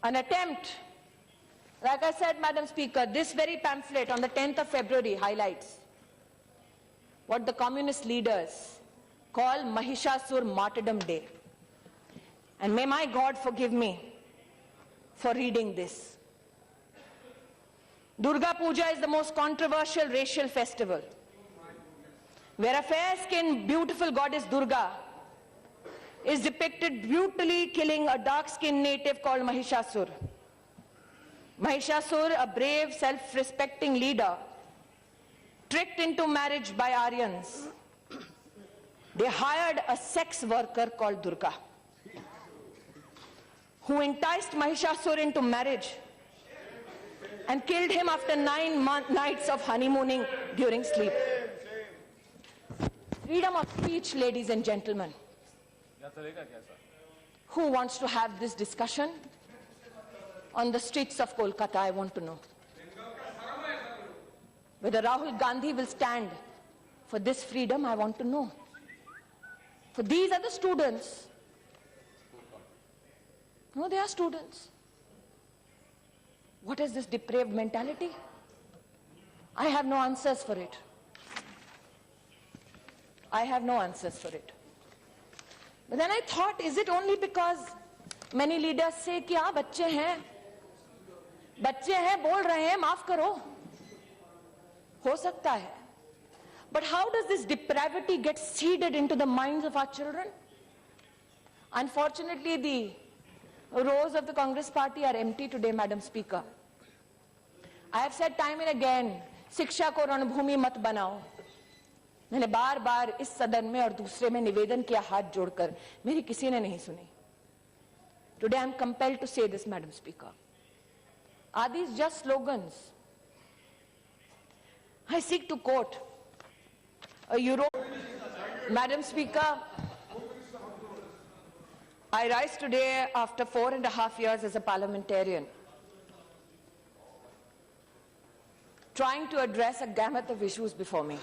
An attempt, like I said, Madam Speaker, this very pamphlet on the 10th of February highlights what the communist leaders call Mahishasur Martyrdom Day. And may my God forgive me for reading this. Durga Puja is the most controversial racial festival, where a fair-skinned, beautiful goddess Durga is depicted brutally killing a dark-skinned native called Mahishasur. Mahishasur, a brave, self-respecting leader, tricked into marriage by Aryans. They hired a sex worker called Durga, who enticed Mahishasur into marriage and killed him after 9 nights of honeymooning during sleep. Freedom of speech, ladies and gentlemen. Who wants to have this discussion on the streets of Kolkata? I want to know. Whether Rahul Gandhi will stand for this freedom, I want to know. For these are the students. No, they are students. What is this depraved mentality? I have no answers for it. I have no answers for it. But then I thought, is it only because many leaders say कि हाँ बच्चे हैं बोल रहे हैं माफ करो, हो सकता है. But how does this depravity get seeded into the minds of our children? Unfortunately, the rows of the Congress party are empty today, Madam Speaker. I have said time and again, शिक्षा को रणभूमि मत बनाओ. मैंने बार बार इस सदन में और दूसरे में निवेदन किया हाथ जोड़कर, मेरी किसी ने नहीं सुनी. Today I am compelled to say this, Madam Speaker. Are these just slogans? I seek to quote a Madam Speaker, I rise today after 4.5 years as a parliamentarian, trying to address a gamut of issues before me.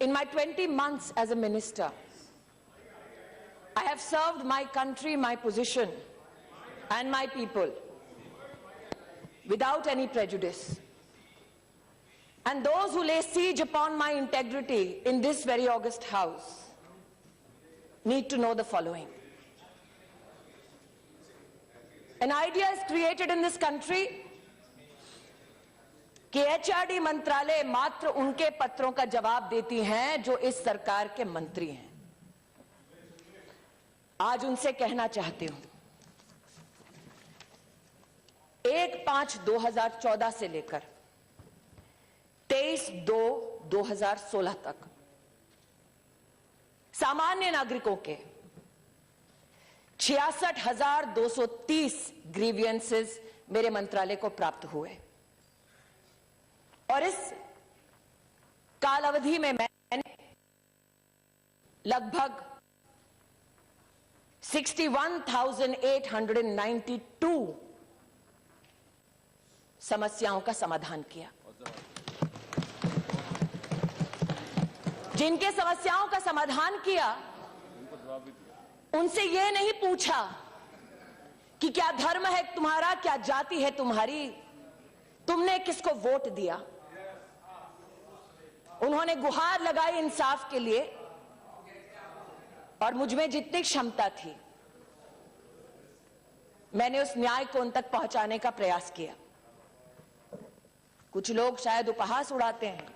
In my 20 months as a minister, I have served my country, my position, and my people without any prejudice. And those who lay siege upon my integrity in this very august house need to know the following. An idea is created in this country कि HRD मंत्रालय मात्र उनके पत्रों का जवाब देती हैं जो इस सरकार के मंत्री हैं. आज उनसे कहना चाहती हूं, 1/5/2014 से लेकर 23/2/2016 तक सामान्य नागरिकों के 66,230 ग्रीवियंसेस मेरे मंत्रालय को प्राप्त हुए. और इस कालावधि में मैंने लगभग 61,892 समस्याओं का समाधान किया. जिनके समस्याओं का समाधान किया, उनसे यह नहीं पूछा कि क्या धर्म है तुम्हारा, क्या जाति है तुम्हारी, तुमने किसको वोट दिया. उन्होंने गुहार लगाई इंसाफ के लिए और मुझ में जितनी क्षमता थी मैंने उस न्याय को उन तक पहुंचाने का प्रयास किया. कुछ लोग शायद उपहास उड़ाते हैं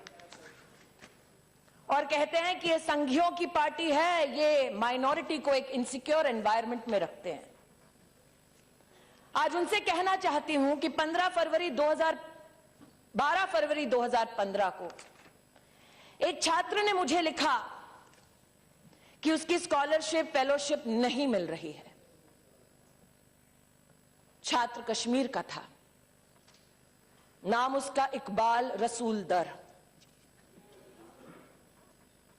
और कहते हैं कि ये संघियों की पार्टी है, ये माइनॉरिटी को एक इनसिक्योर एनवायरनमेंट में रखते हैं. आज उनसे कहना चाहती हूं कि 12 फरवरी 2015 को एक छात्र ने मुझे लिखा कि उसकी स्कॉलरशिप फेलोशिप नहीं मिल रही है. छात्र कश्मीर का था, नाम उसका इकबाल रसूल दर.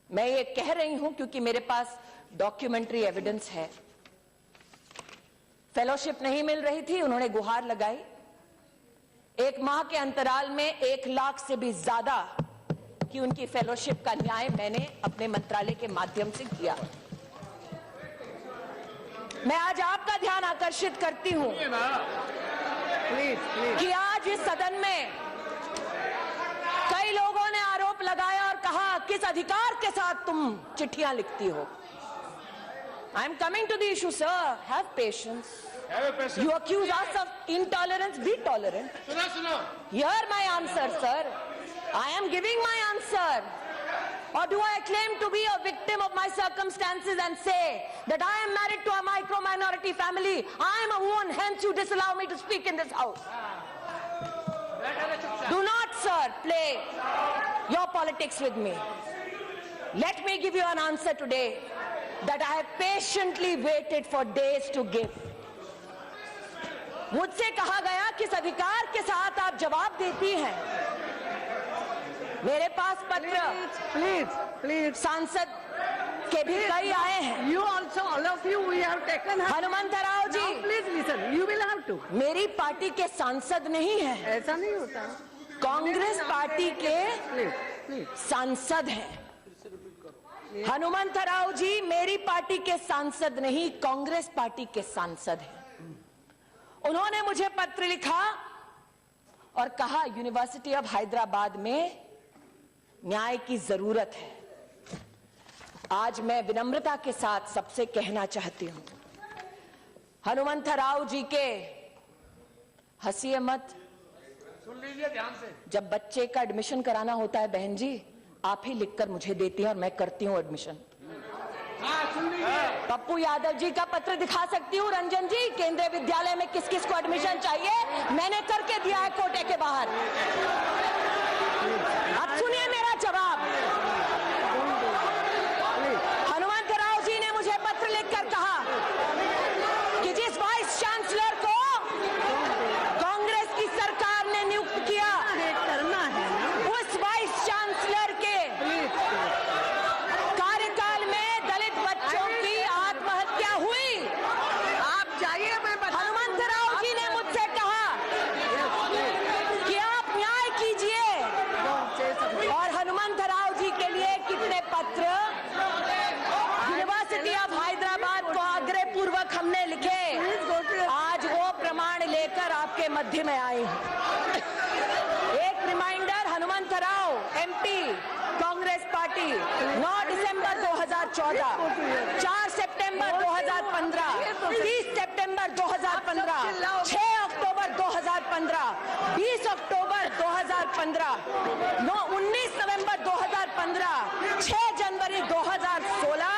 मैं ये कह रही हूं क्योंकि मेरे पास डॉक्यूमेंट्री एविडेंस है. फेलोशिप नहीं मिल रही थी, उन्होंने गुहार लगाई. 1 माह के अंतराल में 1 लाख से भी ज्यादा की उनकी फेलोशिप का न्याय मैंने अपने मंत्रालय के माध्यम से किया। मैं आज आपका ध्यान आकर्षित करती हूं कि आज इस सदन में कई लोगों ने आरोप लगाया और कहा किस अधिकार के साथ तुम चिट्ठियां लिखती हो। I am coming to the issue sir, have patience. You accuse us of intolerance, be tolerant. Hear my answer, sir. I am giving my answer. Or do I claim to be a victim of my circumstances and say that I am married to a micro-minority family? I am a woman, hence you disallow me to speak in this house. Do not, sir, play your politics with me. Let me give you an answer today that I have patiently waited for days to give. मुझसे कहा गया किस अधिकार के साथ आप जवाब देती हैं। मेरे पास पत्र Please. सांसद के भी कई आए हैं। You also, all of you, we have taken. Hanumanth Rao ji, Now please listen. You will have to. मेरी पार्टी के सांसद नहीं हैं, ऐसा नहीं होता। कांग्रेस पार्टी के Please. सांसद हैं। हनुमंत राव जी मेरी पार्टी के सांसद नहीं, कांग्रेस पार्टी के सांसद हैं। उन्होंने मुझे पत्र लिखा और कहा यूनिवर्सिटी ऑफ हैदराबाद में न्याय की जरूरत है। आज मैं विनम्रता के साथ सबसे कहना चाहती हूं, हनुमंत राव जी के हंसिए मत, सुन लीजिए ध्यान से। जब बच्चे का एडमिशन कराना होता है बहन जी, आप ही लिखकर मुझे देती हैं और मैं करती हूं एडमिशन। पप्पू यादव जी का पत्र दिखा सकती हूँ, रंजन जी, केंद्रीय विद्यालय में किस किस को एडमिशन चाहिए मैंने करके दिया है कोटे के बाहर। अब सुनिए मेरा जवाब। हनुमंत राव जी ने मुझे पत्र लिखकर कहा कि जिस वाइस चांसलर को कांग्रेस की सरकार ने नियुक्त किया, करना है ना। उस वाइस चांसलर के कार्यकाल में दलित बच्चों की आत्महत्या हुई। आप जाइए, मैं बता। हनुमंत राव जी ने मुझसे कहा कि आप न्याय कीजिए, और हनुमंत राव जी के लिए कितने पत्र यूनिवर्सिटी ऑफ हैदराबाद को आग्रह पूर्वक हमने लिखे, आज वो प्रमाण लेकर आपके मध्य में आए हैं। एक reminder, Hanumanth Rao MP Congress party, 9 दिसंबर 2014, 4 सितंबर 2015, 30 सितंबर 2015, 6 अक्टूबर 2015, 20 अक्टूबर 2015, 19 नवंबर 2015, 6 जनवरी 2016,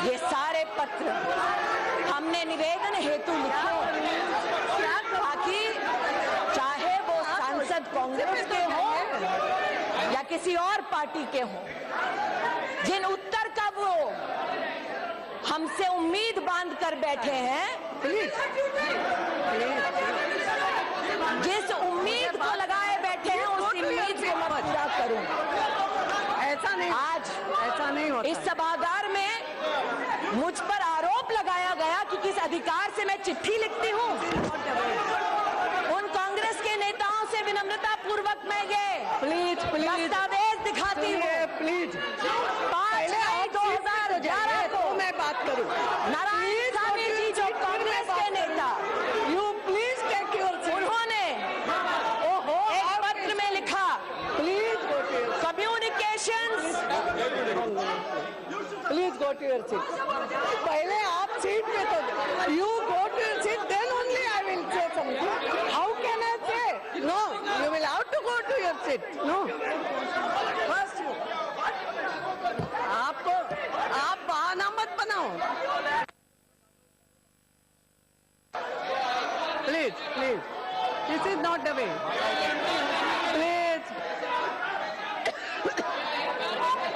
ये सारे पत्र हमने निवेदन हेतु लिखे ताकि चाहे वो सांसद कांग्रेस के हो या किसी और पार्टी के हो, जिन उत्तर का वो हमसे उम्मीद बांध कर बैठे हैं, जिस उम्मीद को लगाए बैठे हैं उस उम्मीद को मैं पूरा करूं। ऐसा नहीं, आज ऐसा नहीं होता। इस सभागार में मुझ पर आरोप लगाया गया कि किस अधिकार से मैं चिट्ठी लिखती हूं। उन कांग्रेस के नेताओं से विनम्रता पूर्वक मैं ये दस्तावेज दिखाती हूँ। प्लीज 5 मई 2011 को मैं बात करूं। नारायण स्वामी जी जो कांग्रेस के नेता, you please take your seat. उन्होंने एक पत्र में लिखा, communications, please go to your seat. पहले आप सीट पे तो you go to your seat, then only I will say something. How can I say no? You will have to go to your seat. No, first you, आपको आप बहाना मत बनाओ। Please this is not the way.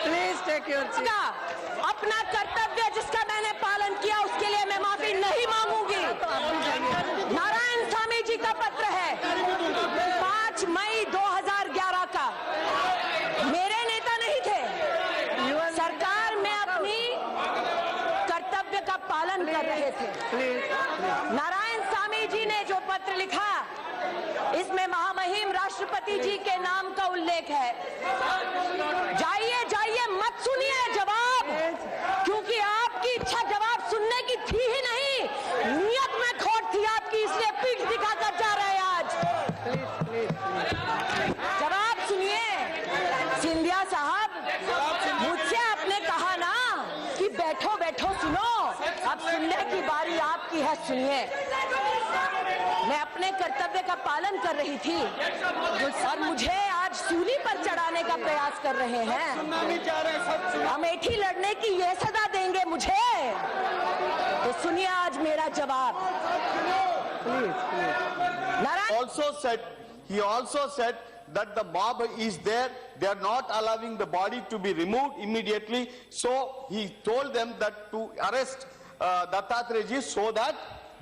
Please take your seat. अपना कर्तव्य जिसका मैंने पालन किया उसके लिए मैं माफी नहीं मांगूंगी। नारायण स्वामी जी का पत्र है 5 मई 2011 का, मेरे नेता नहीं थे। सरकार में अपनी कर्तव्य का पालन कर रहे थे। नारायण स्वामी जी ने जो पत्र लिखा इसमें महामहिम राष्ट्रपति जी के नाम का उल्लेख है। जाइए जाइए, मत सुनिए जवाब, क्योंकि आपकी इच्छा जवाब सुनने की थी ही नहीं, नियत में खोट थी आपकी, इसलिए पीठ दिखाकर जा रहे हैं आज। जवाब सुनिए। सिंधिया साहब, मुझसे आपने कहा ना कि बैठो बैठो सुनो, अब सुनने की बारी आपकी है, सुनिए। मैं अपने कर्तव्य का पालन कर रही थी और मुझे आज सूली पर चढ़ाने का प्रयास कर रहे हैं। अमेठी लड़ने की यह सजा देंगे मुझे, तो सुनिए आज मेरा जवाब। He also said that the mob is there, they are not allowing the body to be removed immediately, so he told them that to arrest Dattatreya so that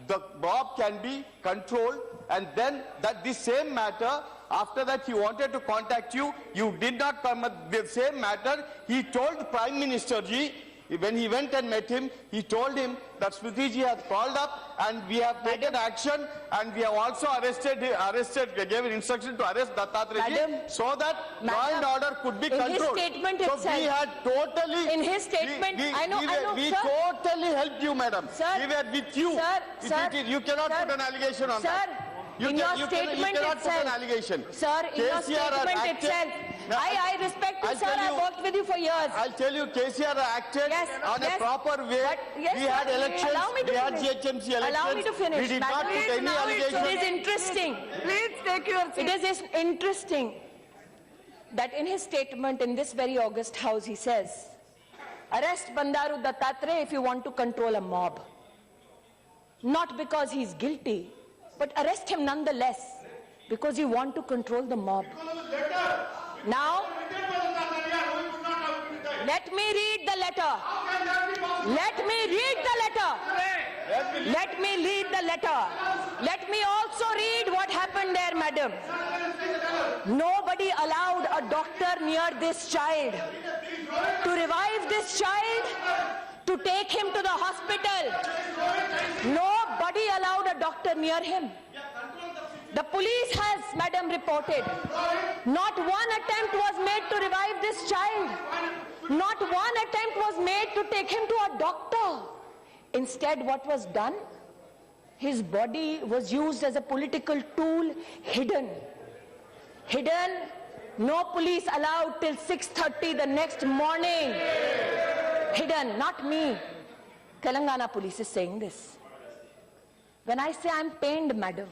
the mob can be controlled, and then that this same matter, after that he wanted to contact you, you did not come at the same matter. He told the Prime Minister ji, when he went and met him, he told him that Smriti ji has called up and we have taken action, and we have also gave instruction to arrest Dattatreya ji so that law and order could be controlled. Statement so itself, we had totally, in his statement, I know, we sir, totally helped you, madam. Sir, we were with you. Sir, You cannot sir, put an allegation on sir, that. You in your statement you cannot itself, put an allegation. Sir, in your KCR has statement acted- itself, Now, I respect you, I'll sir. tell I you- worked with you for years. I'll tell you, KCR acted Yes, on a yes, proper way. but yes, we had sir, elections, allow me to we had finish. GHMC elections. Allow me to finish. We did not Madam, put any now it's allegation. It is interesting. Please take your seat. It is interesting that in his statement in this very august house, he says, arrest Bandaru Dattatreya if you want to control a mob. Not because he's guilty, but arrest him nonetheless because you want to control the mob. Now, let me read the letter. Let me read the letter. Let me read the letter. Let me also read what happened there, madam. Nobody allowed a doctor near this child to revive this child, to take him to the hospital. Nobody allowed a doctor near him. The police has, madam, reported, not one attempt was made to revive this child. Not one attempt was made to take him to a doctor. Instead, what was done? His body was used as a political tool, hidden. Hidden, no police allowed till 6:30 the next morning. Hidden, not me. Telangana police is saying this. When I say I'm pained, madam,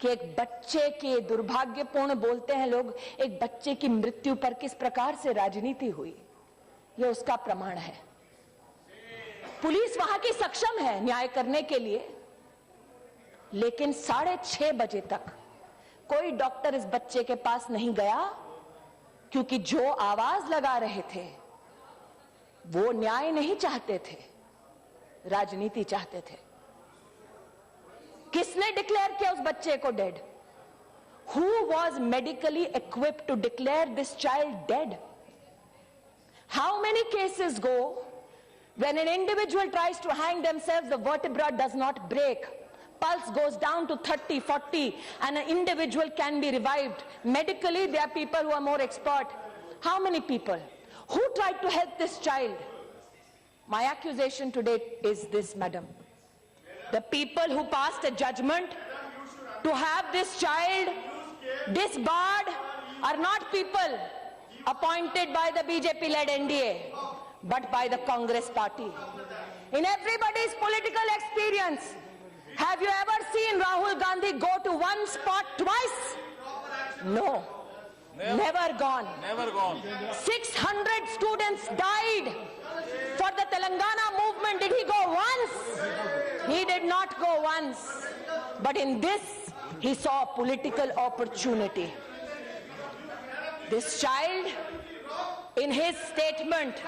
कि एक बच्चे के दुर्भाग्यपूर्ण बोलते हैं लोग, एक बच्चे की मृत्यु पर किस प्रकार से राजनीति हुई, यह उसका प्रमाण है। पुलिस वहां की सक्षम है न्याय करने के लिए, लेकिन 6:30 बजे तक कोई डॉक्टर इस बच्चे के पास नहीं गया, क्योंकि जो आवाज लगा रहे थे वो न्याय नहीं चाहते थे, राजनीति चाहते थे। किसने डिक्लेयर किया उस बच्चे को dead? Who was medically equipped to declare this child dead? How many cases go when an individual tries to hang themselves, the vertebra does not break, pulse goes down to 30, 40, and an individual can be revived? Medically, there are people who are more expert. How many people? Who tried to help this child? My accusation today is this, madam. The people who passed a judgment to have this child disbarred are not people appointed by the BJP-led NDA, but by the Congress party. In everybody's political experience, have you ever seen Rahul Gandhi go to one spot twice? No. Never gone. Never gone. 600 students died for the Telangana movement. Did he go once? He did not go once. But in this, he saw a political opportunity. This child, in his statement,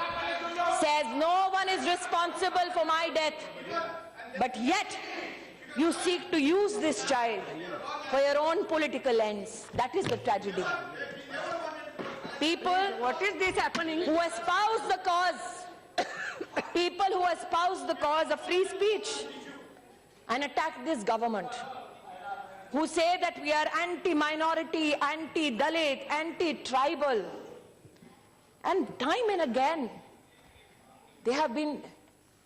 says no one is responsible for my death. But yet, you seek to use this child for your own political ends. That is the tragedy. People, What is this happening? who espouse the cause, people who espouse the cause of free speech and attack this government, who say that we are anti-minority, anti-Dalit, anti-tribal. And time and again, they have been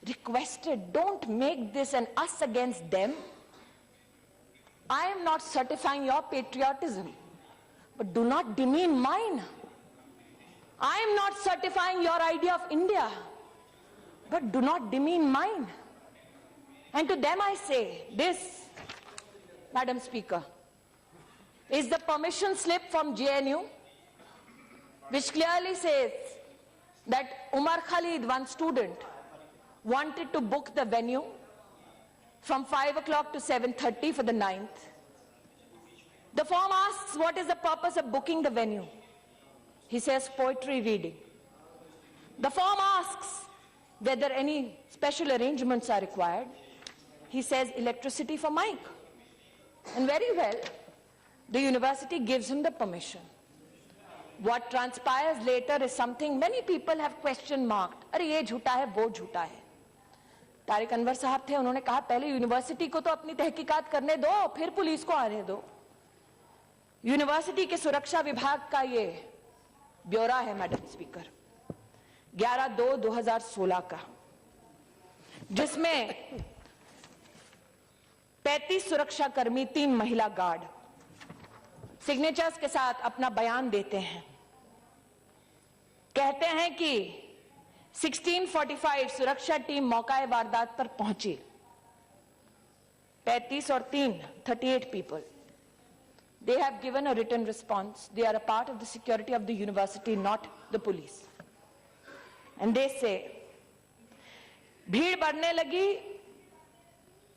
requested, don't make this an us against them. I am not certifying your patriotism, but do not demean mine. I am not certifying your idea of India, but do not demean mine. And to them I say, this, Madam Speaker, is the permission slip from JNU, which clearly says that Umar Khalid, one student, wanted to book the venue from 5 o'clock to 7:30 for the 9th. The form asks, what is the purpose of booking the venue? He says, poetry reading. The form asks whether any special arrangements are required. He says, electricity for mic. And very well, the university gives him the permission. What transpires later is something many people have question marked. अरे ये झूठा है, वो झूठा है. तारिक अनवर साहब थे, उन्होंने कहा पहले यूनिवर्सिटी को तो अपनी तहकीकात करने दो, फिर पुलिस को आने दो. यूनिवर्सिटी के सुरक्षा विभाग का ये ब्यौरा है मैडम स्पीकर, 11/2/2016 का, जिसमें 35 सुरक्षाकर्मी, 3 महिला गार्ड सिग्नेचर्स के साथ अपना बयान देते हैं. कहते हैं कि 16:45 सुरक्षा टीम मौका वारदात पर पहुंची. 35 और 3, 38 people. They have given a written response. They are a part of the security of the university, not the police. And they say, भीड़ बढ़ने लगी,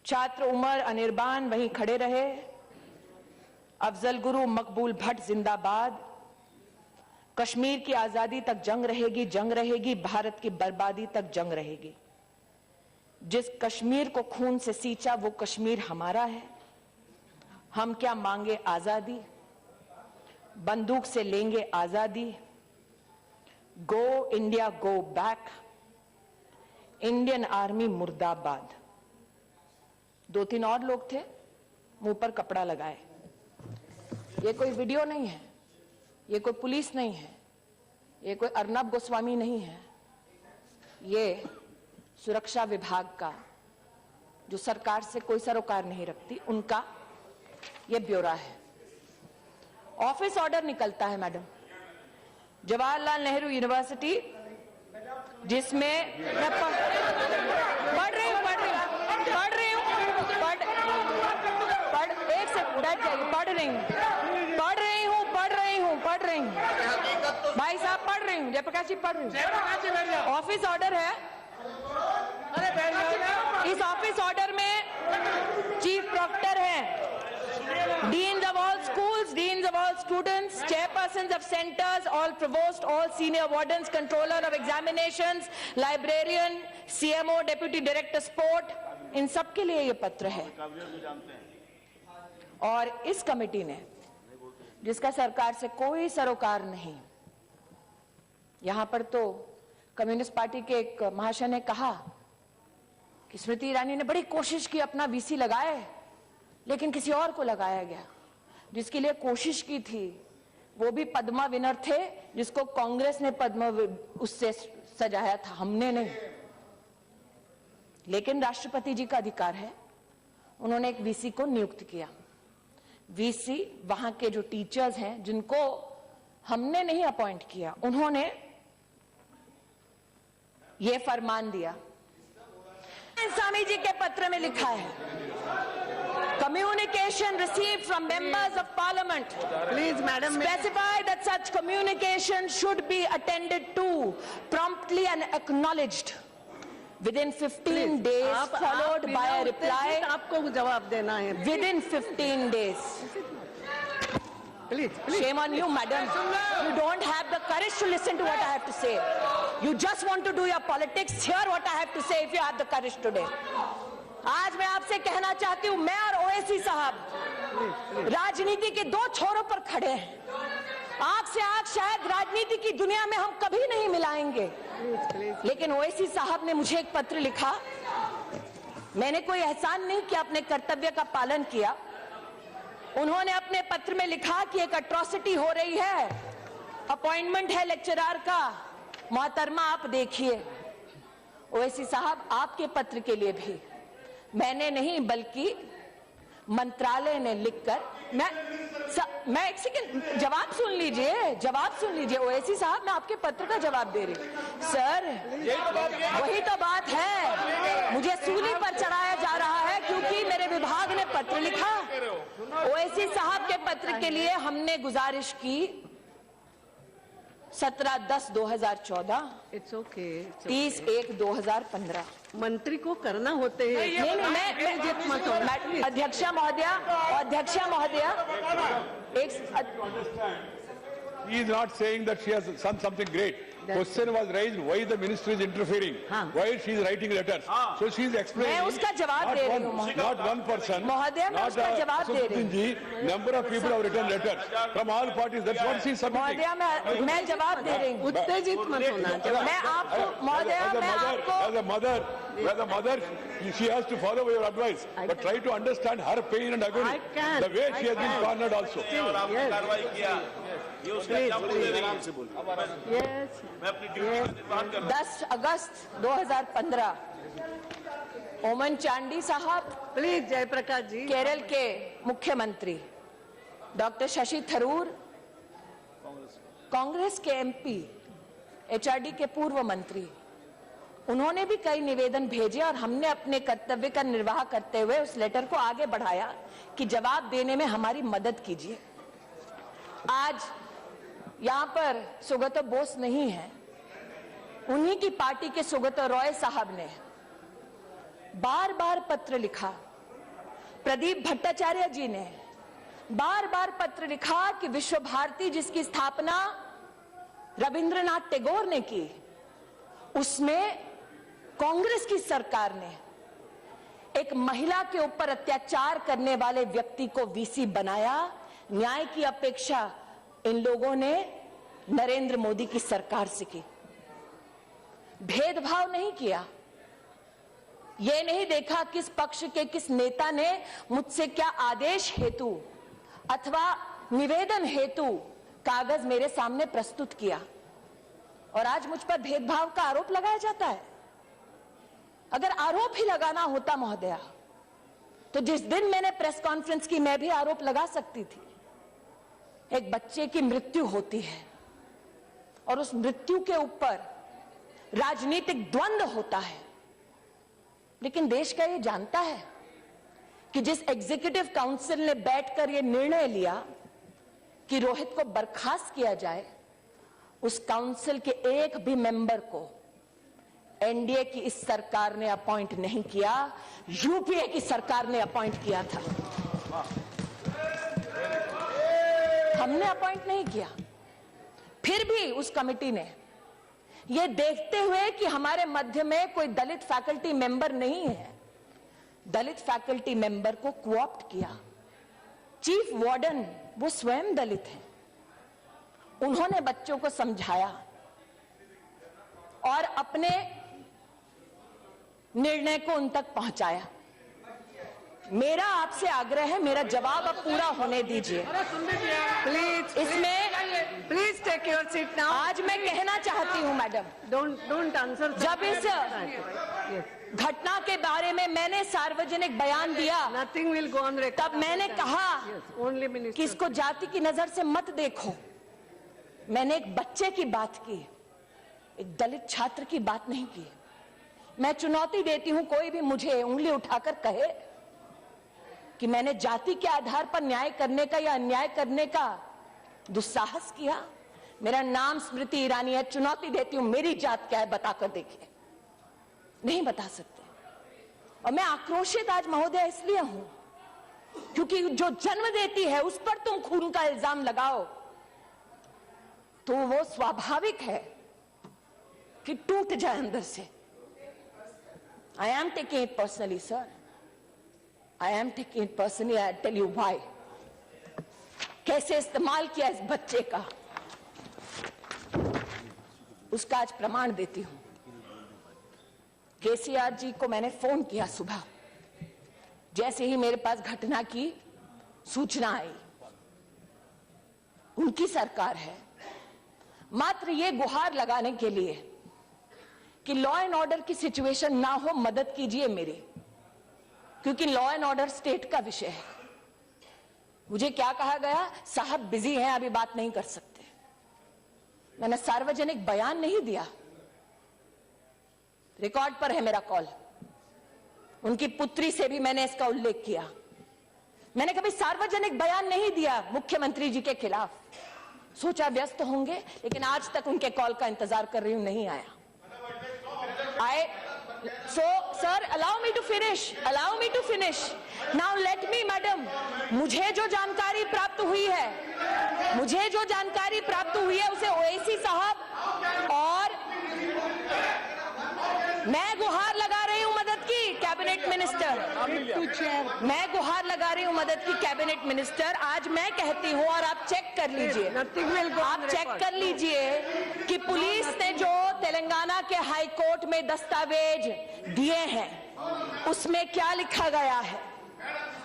छात्र उमर अनिर्बान वहीं खड़े रहे, अफजल गुरु मकबूल भट्ट जिंदाबाद, कश्मीर की आजादी तक जंग रहेगी, भारत की बर्बादी तक जंग रहेगी. जिस कश्मीर को खून से सींचा वो कश्मीर हमारा है. हम क्या मांगे आजादी, बंदूक से लेंगे आजादी. Go India go back, Indian army मुर्दाबाद. 2-3 और लोग थे, मुंह पर कपड़ा लगाए. ये कोई वीडियो नहीं है, ये कोई पुलिस नहीं है, ये कोई अर्नब गोस्वामी नहीं है. ये सुरक्षा विभाग का, जो सरकार से कोई सरोकार नहीं रखती, उनका ये ब्यौरा है. ऑफिस ऑर्डर निकलता है मैडम, जवाहरलाल नेहरू यूनिवर्सिटी, जिसमें मैं पढ़ रही हूं, एक से बैठ जाइए, पढ़ रही हूं भाई साहब, पढ़ रही हूं, जयप्रकाश जी पढ़ रही हूं. ऑफिस ऑर्डर है. इस ऑफिस ऑर्डर में चीफ प्रोक्टर है, deans of all schools, deans of all students, chairpersons of centers, all provost, all senior wardens, controller of examinations, librarian, CMO, deputy director sport, इन सब के लिए ये पत्र है. और इस कमेटी ने, जिसका सरकार से कोई सरोकार नहीं, यहां पर तो कम्युनिस्ट पार्टी के एक महाशय ने कहा कि स्मृति ईरानी ने बड़ी कोशिश की, अपना वीसी लगाए, लेकिन किसी और को लगाया गया. जिसके लिए कोशिश की थी वो भी पद्मा विनर थे, जिसको कांग्रेस ने पद्मा उससे सजाया था, हमने नहीं. लेकिन राष्ट्रपति जी का अधिकार है, उन्होंने एक वीसी को नियुक्त किया. वीसी वहां के जो टीचर्स हैं, जिनको हमने नहीं अपॉइंट किया, उन्होंने ये फरमान दिया. स्वामी जी के पत्र में लिखा है, communication received from members of parliament, Please, madam, specify that such communication should be attended to promptly and acknowledged within 15 days, followed by a reply आपको जवाब देना है. within 15 days. Please. Shame on you, madam. You don't have the courage to listen to what I have to say. You just want to do your politics. Hear what I have to say if you have the courage today. आज मैं आपसे कहना चाहती हूं, मैं और ओवैसी साहब राजनीति के 2 छोरों पर खड़े हैं. आंख से आंख शायद राजनीति की दुनिया में हम कभी नहीं मिलाएंगे, लेकिन ओवैसी साहब ने मुझे एक पत्र लिखा. मैंने कोई एहसान नहीं किया, अपने कर्तव्य का पालन किया. उन्होंने अपने पत्र में लिखा कि एक अट्रॉसिटी हो रही है, अपॉइंटमेंट है लेक्चरर का। मोहतरमा आप देखिए, ओवैसी साहब आपके पत्र के लिए भी मैंने नहीं बल्कि मंत्रालय ने लिखकर मैं एक सेकंड जवाब सुन लीजिए ओवैसी साहब, मैं आपके पत्र का जवाब दे रही हूं। सर वही तो बात है, मुझे सूली पर चढ़ाया जा रहा है क्योंकि मेरे विभाग ने पत्र लिखा। ओवैसी साहब के पत्र के लिए हमने गुजारिश की 17/10/2014, इट्स ओके। 30/1/2015। मंत्री को करना होते हैं। नहीं, अध्यक्षा महोदया He is not saying that she has done something great. Question was raised why the ministry is interfering, why she is writing letters. So she is explaining. मैं उसका जवाब दे रही हूँ Not one person. महोदया, मैं उसका जवाब दे रही हूँ। जी, number of people have written letters from all parties. That's what she is submitting. महोदया मैं जवाब दे रही हूँ। उत्तेजित मत होना। मैं आपको महोदया As a mother, she has to follow your advice, but try to understand her pain and agony. I can. The way she has been cornered also. Yes. 10 अगस्त 2015 ओमन चांडी साहब, प्लीज जयप्रकाश जी। केरल के मुख्यमंत्री डॉक्टर शशि थरूर, कांग्रेस के एमपी, एचआरडी के पूर्व मंत्री, उन्होंने भी कई निवेदन भेजे और हमने अपने कर्तव्य का निर्वाह करते हुए उस लेटर को आगे बढ़ाया कि जवाब देने में हमारी मदद कीजिए। आज यहां पर सुगत बोस नहीं है, उन्हीं की पार्टी के सुगत रॉय साहब ने बार बार पत्र लिखा, प्रदीप भट्टाचार्य जी ने बार बार पत्र लिखा कि विश्व भारती जिसकी स्थापना रविंद्रनाथ टैगोर ने की, उसमें कांग्रेस की सरकार ने एक महिला के ऊपर अत्याचार करने वाले व्यक्ति को वीसी बनाया। न्याय की अपेक्षा इन लोगों ने नरेंद्र मोदी की सरकार से की। भेदभाव नहीं किया, यह नहीं देखा किस पक्ष के किस नेता ने मुझसे क्या आदेश हेतु अथवा निवेदन हेतु कागज मेरे सामने प्रस्तुत किया, और आज मुझ पर भेदभाव का आरोप लगाया जाता है। अगर आरोप ही लगाना होता महोदया, तो जिस दिन मैंने प्रेस कॉन्फ्रेंस की मैं भी आरोप लगा सकती थी। एक बच्चे की मृत्यु होती है और उस मृत्यु के ऊपर राजनीतिक द्वंद्व होता है, लेकिन देश का ये जानता है कि जिस एग्जीक्यूटिव काउंसिल ने बैठकर ये निर्णय लिया कि रोहित को बर्खास्त किया जाए, उस काउंसिल के एक भी मेंबर को एनडीए की इस सरकार ने अपॉइंट नहीं किया, यूपीए की सरकार ने अपॉइंट किया था। हमने अपॉइंट नहीं किया। फिर भी उस कमेटी ने यह देखते हुए कि हमारे मध्य में कोई दलित फैकल्टी मेंबर नहीं है, दलित फैकल्टी मेंबर को कोऑप्ट किया। चीफ वार्डन वो स्वयं दलित हैं, उन्होंने बच्चों को समझाया और अपने निर्णय को उन तक पहुंचाया। मेरा आपसे आग्रह है, मेरा जवाब अब पूरा होने दीजिए प्लीज। इसमें please take your seat now. आज मैं कहना चाहती हूं मैडम, डोंट आंसर। जब इस घटना के बारे में मैंने सार्वजनिक बयान दिया, nothing will go on record, तब मैंने कहा ओनली कि मिनिस्टर इसको जाति की नजर से मत देखो। मैंने एक बच्चे की बात की, एक दलित छात्र की बात नहीं की। मैं चुनौती देती हूं, कोई भी मुझे उंगली उठाकर कहे कि मैंने जाति के आधार पर न्याय करने का या अन्याय करने का दुस्साहस किया। मेरा नाम स्मृति ईरानी है, चुनौती देती हूं, मेरी जात क्या है बताकर देखिए। नहीं बता सकते। और मैं आक्रोशित आज महोदय इसलिए हूं क्योंकि जो जन्म देती है उस पर तुम खून का इल्जाम लगाओ तो वो स्वाभाविक है कि टूट जाए अंदर से। I am taking it personally sir, I am taking it personally. I tell you why. कैसे इस्तेमाल किया इस बच्चे का, उसका आज प्रमाण देती हूं। केसीआर जी को मैंने फोन किया सुबह, जैसे ही मेरे पास घटना की सूचना आई, उनकी सरकार है, मात्र ये गुहार लगाने के लिए कि लॉ एंड ऑर्डर की सिचुएशन ना हो, मदद कीजिए मेरी, क्योंकि लॉ एंड ऑर्डर स्टेट का विषय है। मुझे क्या कहा गया, साहब बिजी हैं, अभी बात नहीं कर सकते। मैंने सार्वजनिक बयान नहीं दिया, रिकॉर्ड पर है मेरा कॉल। उनकी पुत्री से भी मैंने इसका उल्लेख किया। मैंने कभी सार्वजनिक बयान नहीं दिया मुख्यमंत्री जी के खिलाफ। सोचा व्यस्त होंगे, लेकिन आज तक उनके कॉल का इंतजार कर रही हूं, नहीं आया। Sir, allow me to finish now, let me madam, मुझे जो जानकारी प्राप्त हुई है उसे ओवैसी साहब और मैं गुहार लगा रही हूं मदद की कैबिनेट मिनिस्टर, मैं गुहार लगा रही हूं मदद की कैबिनेट मिनिस्टर। आज मैं कहती हूं, और आप चेक कर लीजिए, आप चेक कर लीजिए कि पुलिस ने जो तेलंगाना के हाई कोर्ट में दस्तावेज दिए हैं उसमें क्या लिखा गया है।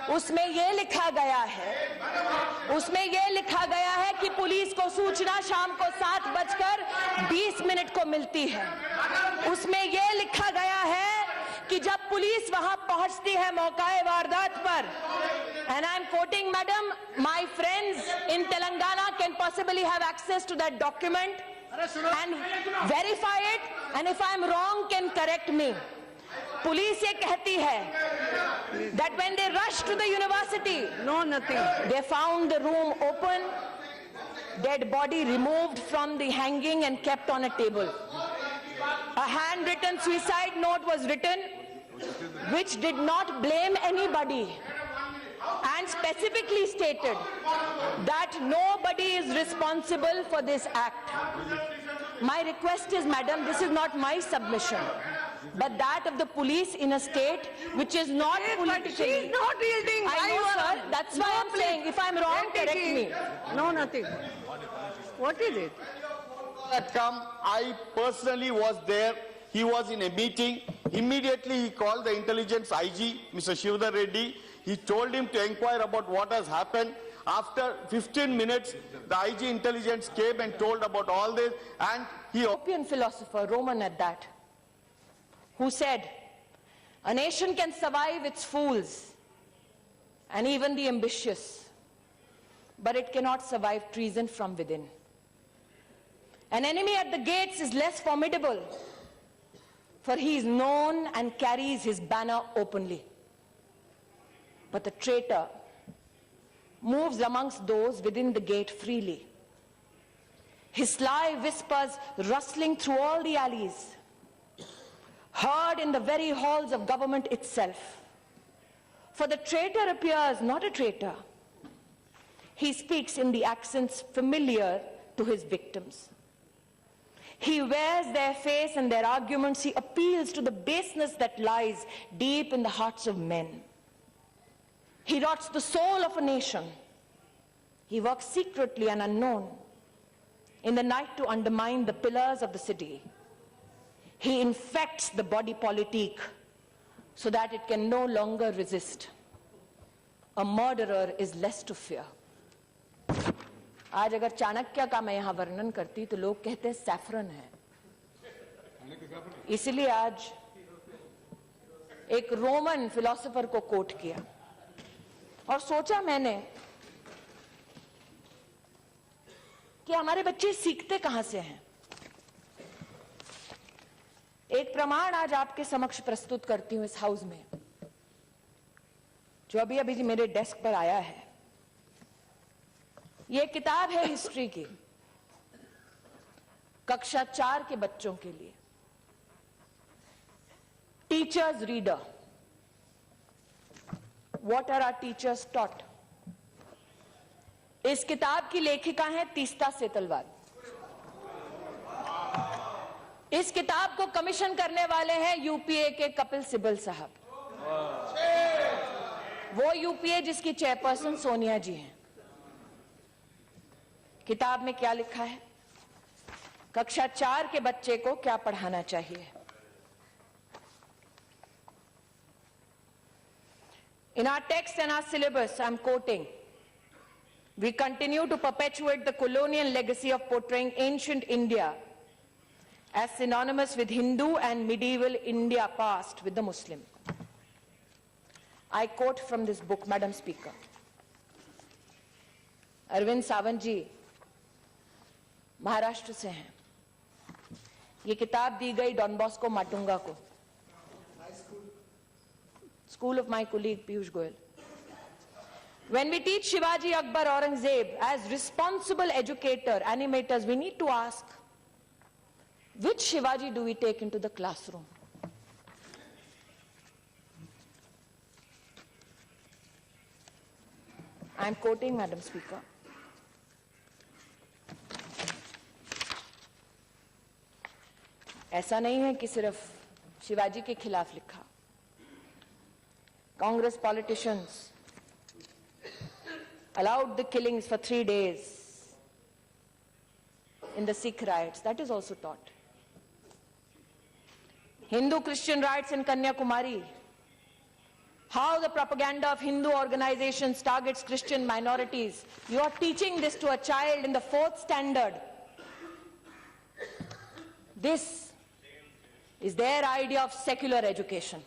उसमें यह लिखा गया है कि पुलिस को सूचना शाम को 7:20 को मिलती है। उसमें यह लिखा गया है कि जब पुलिस वहां पहुंचती है मौकाए वारदात पर, and I am quoting madam, my friends in Telangana can possibly have access to that document and verify it, and if I am wrong can correct me. Police ये कहती है that when they rushed to the university, they found the room open, dead body removed from the hanging and kept on a table. A handwritten suicide note was written which did not blame anybody and specifically stated that nobody is responsible for this act. My request is, madam, this is not my submission, but that of the police in a state which is not politically. She is not yielding. I know, sir. That's why I'm saying, if I'm wrong, correct me. No, nothing. What is it? Had come, I personally was there. He was in a meeting. Immediately he called the intelligence IG, Mr. Shivdar Reddy. He told him to inquire about what has happened. After 15 minutes, the IG intelligence came and told about all this, and he... European philosopher, Roman at that, who said, a nation can survive its fools and even the ambitious, but it cannot survive treason from within. An enemy at the gates is less formidable, for he is known and carries his banner openly. But the traitor moves amongst those within the gate freely. His sly whispers rustling through all the alleys, heard in the very halls of government itself. For the traitor appears not a traitor. He speaks in the accents familiar to his victims. He wears their face and their arguments. He appeals to the baseness that lies deep in the hearts of men. He rots the soul of a nation. He works secretly and unknown in the night to undermine the pillars of the city. He infects the body politic so that it can no longer resist. A murderer is less to fear. आज अगर चाणक्य का मैं यहां वर्णन करती तो लोग कहते सैफरन है, इसलिए आज एक रोमन फिलोसोफर को कोट किया और सोचा मैंने कि हमारे बच्चे सीखते कहां से हैं। एक प्रमाण आज आपके समक्ष प्रस्तुत करती हूं इस हाउस में, जो अभी अभी मेरे डेस्क पर आया है। यह किताब है हिस्ट्री की, कक्षा 4 के बच्चों के लिए, teachers reader. What are our teachers taught? इस किताब की लेखिका है तीस्ता सेतलवाल। इस किताब को कमीशन करने वाले हैं यूपीए के कपिल सिब्बल साहब, वो यूपीए जिसकी चेयरपर्सन सोनिया जी हैं। किताब में क्या लिखा है, कक्षा 4 के बच्चे को क्या पढ़ाना चाहिए। In our text and our syllabus, I'm quoting, We continue to perpetuate the colonial legacy of portraying ancient India as synonymous with Hindu and medieval India past with the Muslim. I quote from this book, Madam Speaker. Arvind Sawant जी महाराष्ट्र से हैं. ये किताब दी गई don Bosco Matunga को, school of my colleague Piyush Goyal. When we teach Shivaji, Akbar, Aurangzeb as responsible educator, animators, we need to ask, which Shivaji do we take into the classroom? I am quoting, Madam Speaker. ऐसा नहीं है कि सिर्फ शिवाजी के खिलाफ लिखा. Congress politicians allowed the killings for 3 days in the Sikh riots. That is also taught. Hindu-Christian riots in Kanyakumari. How the propaganda of Hindu organizations targets Christian minorities. You are teaching this to a child in the 4th standard. This is their idea of secular education.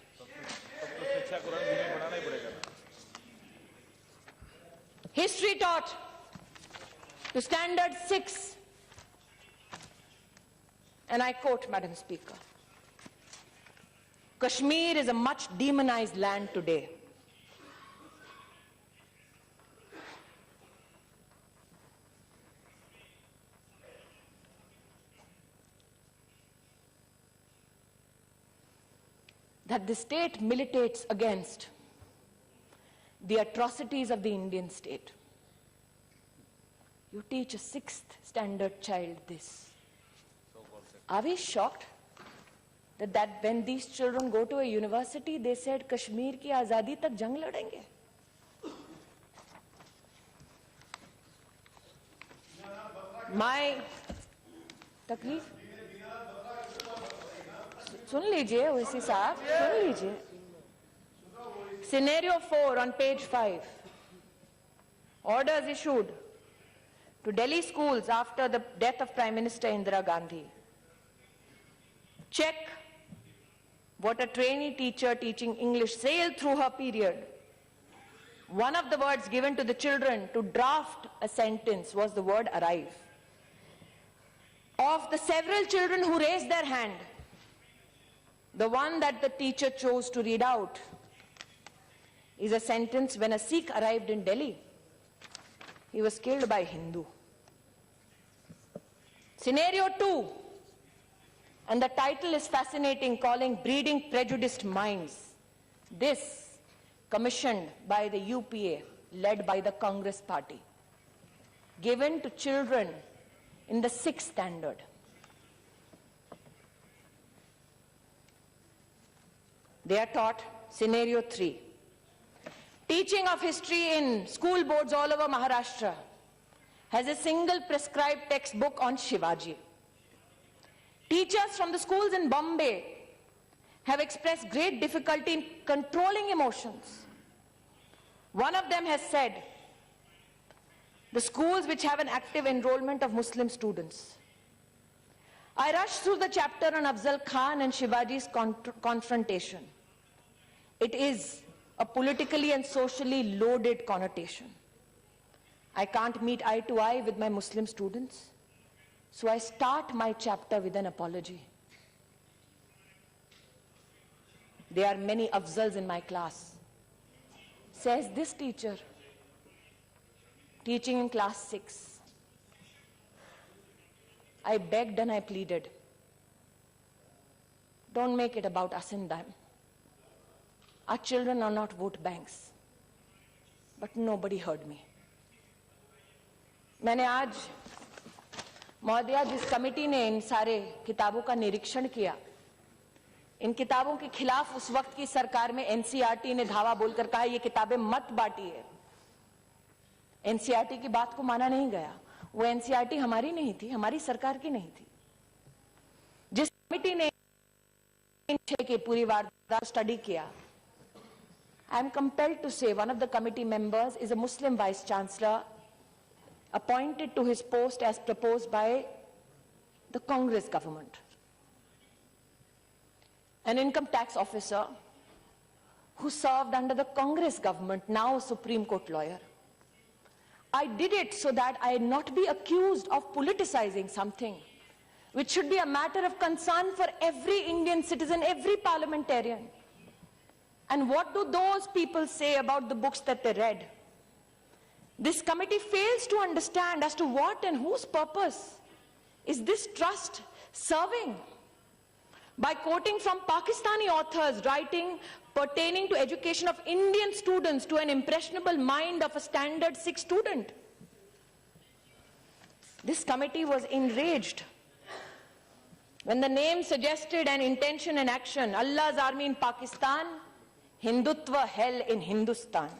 History taught to standard 6. And I quote, Madam Speaker, Kashmir is a much demonized land today. That the state militates against the atrocities of the Indian state. You teach a 6th standard child this. Are we shocked that when these children go to a university, they said Kashmir ki azadi tak jang ladenge? My तकलीफ सुन लीजिए ओवैसी साहब, सुन लीजिए. Scenario 4 on page 5. Orders issued to Delhi schools after the death of Prime Minister Indira Gandhi. Check what a trainee teacher teaching English sailed through her period. One of the words given to the children to draft a sentence was the word arrive. Of the several children who raised their hand, the one that the teacher chose to read out is a sentence: when a Sikh arrived in Delhi, he was killed by a Hindu. Scenario 2, and the title is fascinating, calling Breeding Prejudiced Minds. This commissioned by the UPA, led by the Congress party, given to children in the 6th standard. They are taught scenario 3. Teaching of history in school boards all over Maharashtra has a single prescribed textbook on Shivaji. Teachers from the schools in Bombay have expressed great difficulty in controlling emotions. One of them has said, the schools which have an active enrollment of Muslim students. I rushed through the chapter on Afzal Khan and Shivaji's confrontation. It is a politically and socially loaded connotation. I can't meet eye to eye with my Muslim students, so I start my chapter with an apology. There are many Afzals in my class, says this teacher, teaching in class 6. I begged and I pleaded, don't make it about us and them. Our children are not vote banks. But nobody heard me. मैंने आज महोदया जिस committee ने इन सारे किताबों का निरीक्षण किया, इन किताबों के खिलाफ उस वक्त की सरकार में एनसीईआरटी ने धावा बोलकर कहा ये किताबें मत बांटिए. एनसीईआरटी की बात को माना नहीं गया. वो एनसीईआरटी हमारी नहीं थी, हमारी सरकार की नहीं थी. जिस कमेटी ने की पूरी वारदात स्टडी किया, I am compelled to say one of the committee members is a Muslim vice chancellor appointed to his post as proposed by the Congress government. An income tax officer who served under the Congress government, now Supreme Court lawyer. I did it so that I not be accused of politicizing something which should be a matter of concern for every Indian citizen, every parliamentarian. And what do those people say about the books that they read? This committee fails to understand as to what and whose purpose is this trust serving. By quoting from Pakistani authors writing pertaining to education of Indian students to an impressionable mind of a standard 6 student. This committee was enraged when the name suggested an intention and action, Allah's army in Pakistan, Hindutva hell in Hindustan.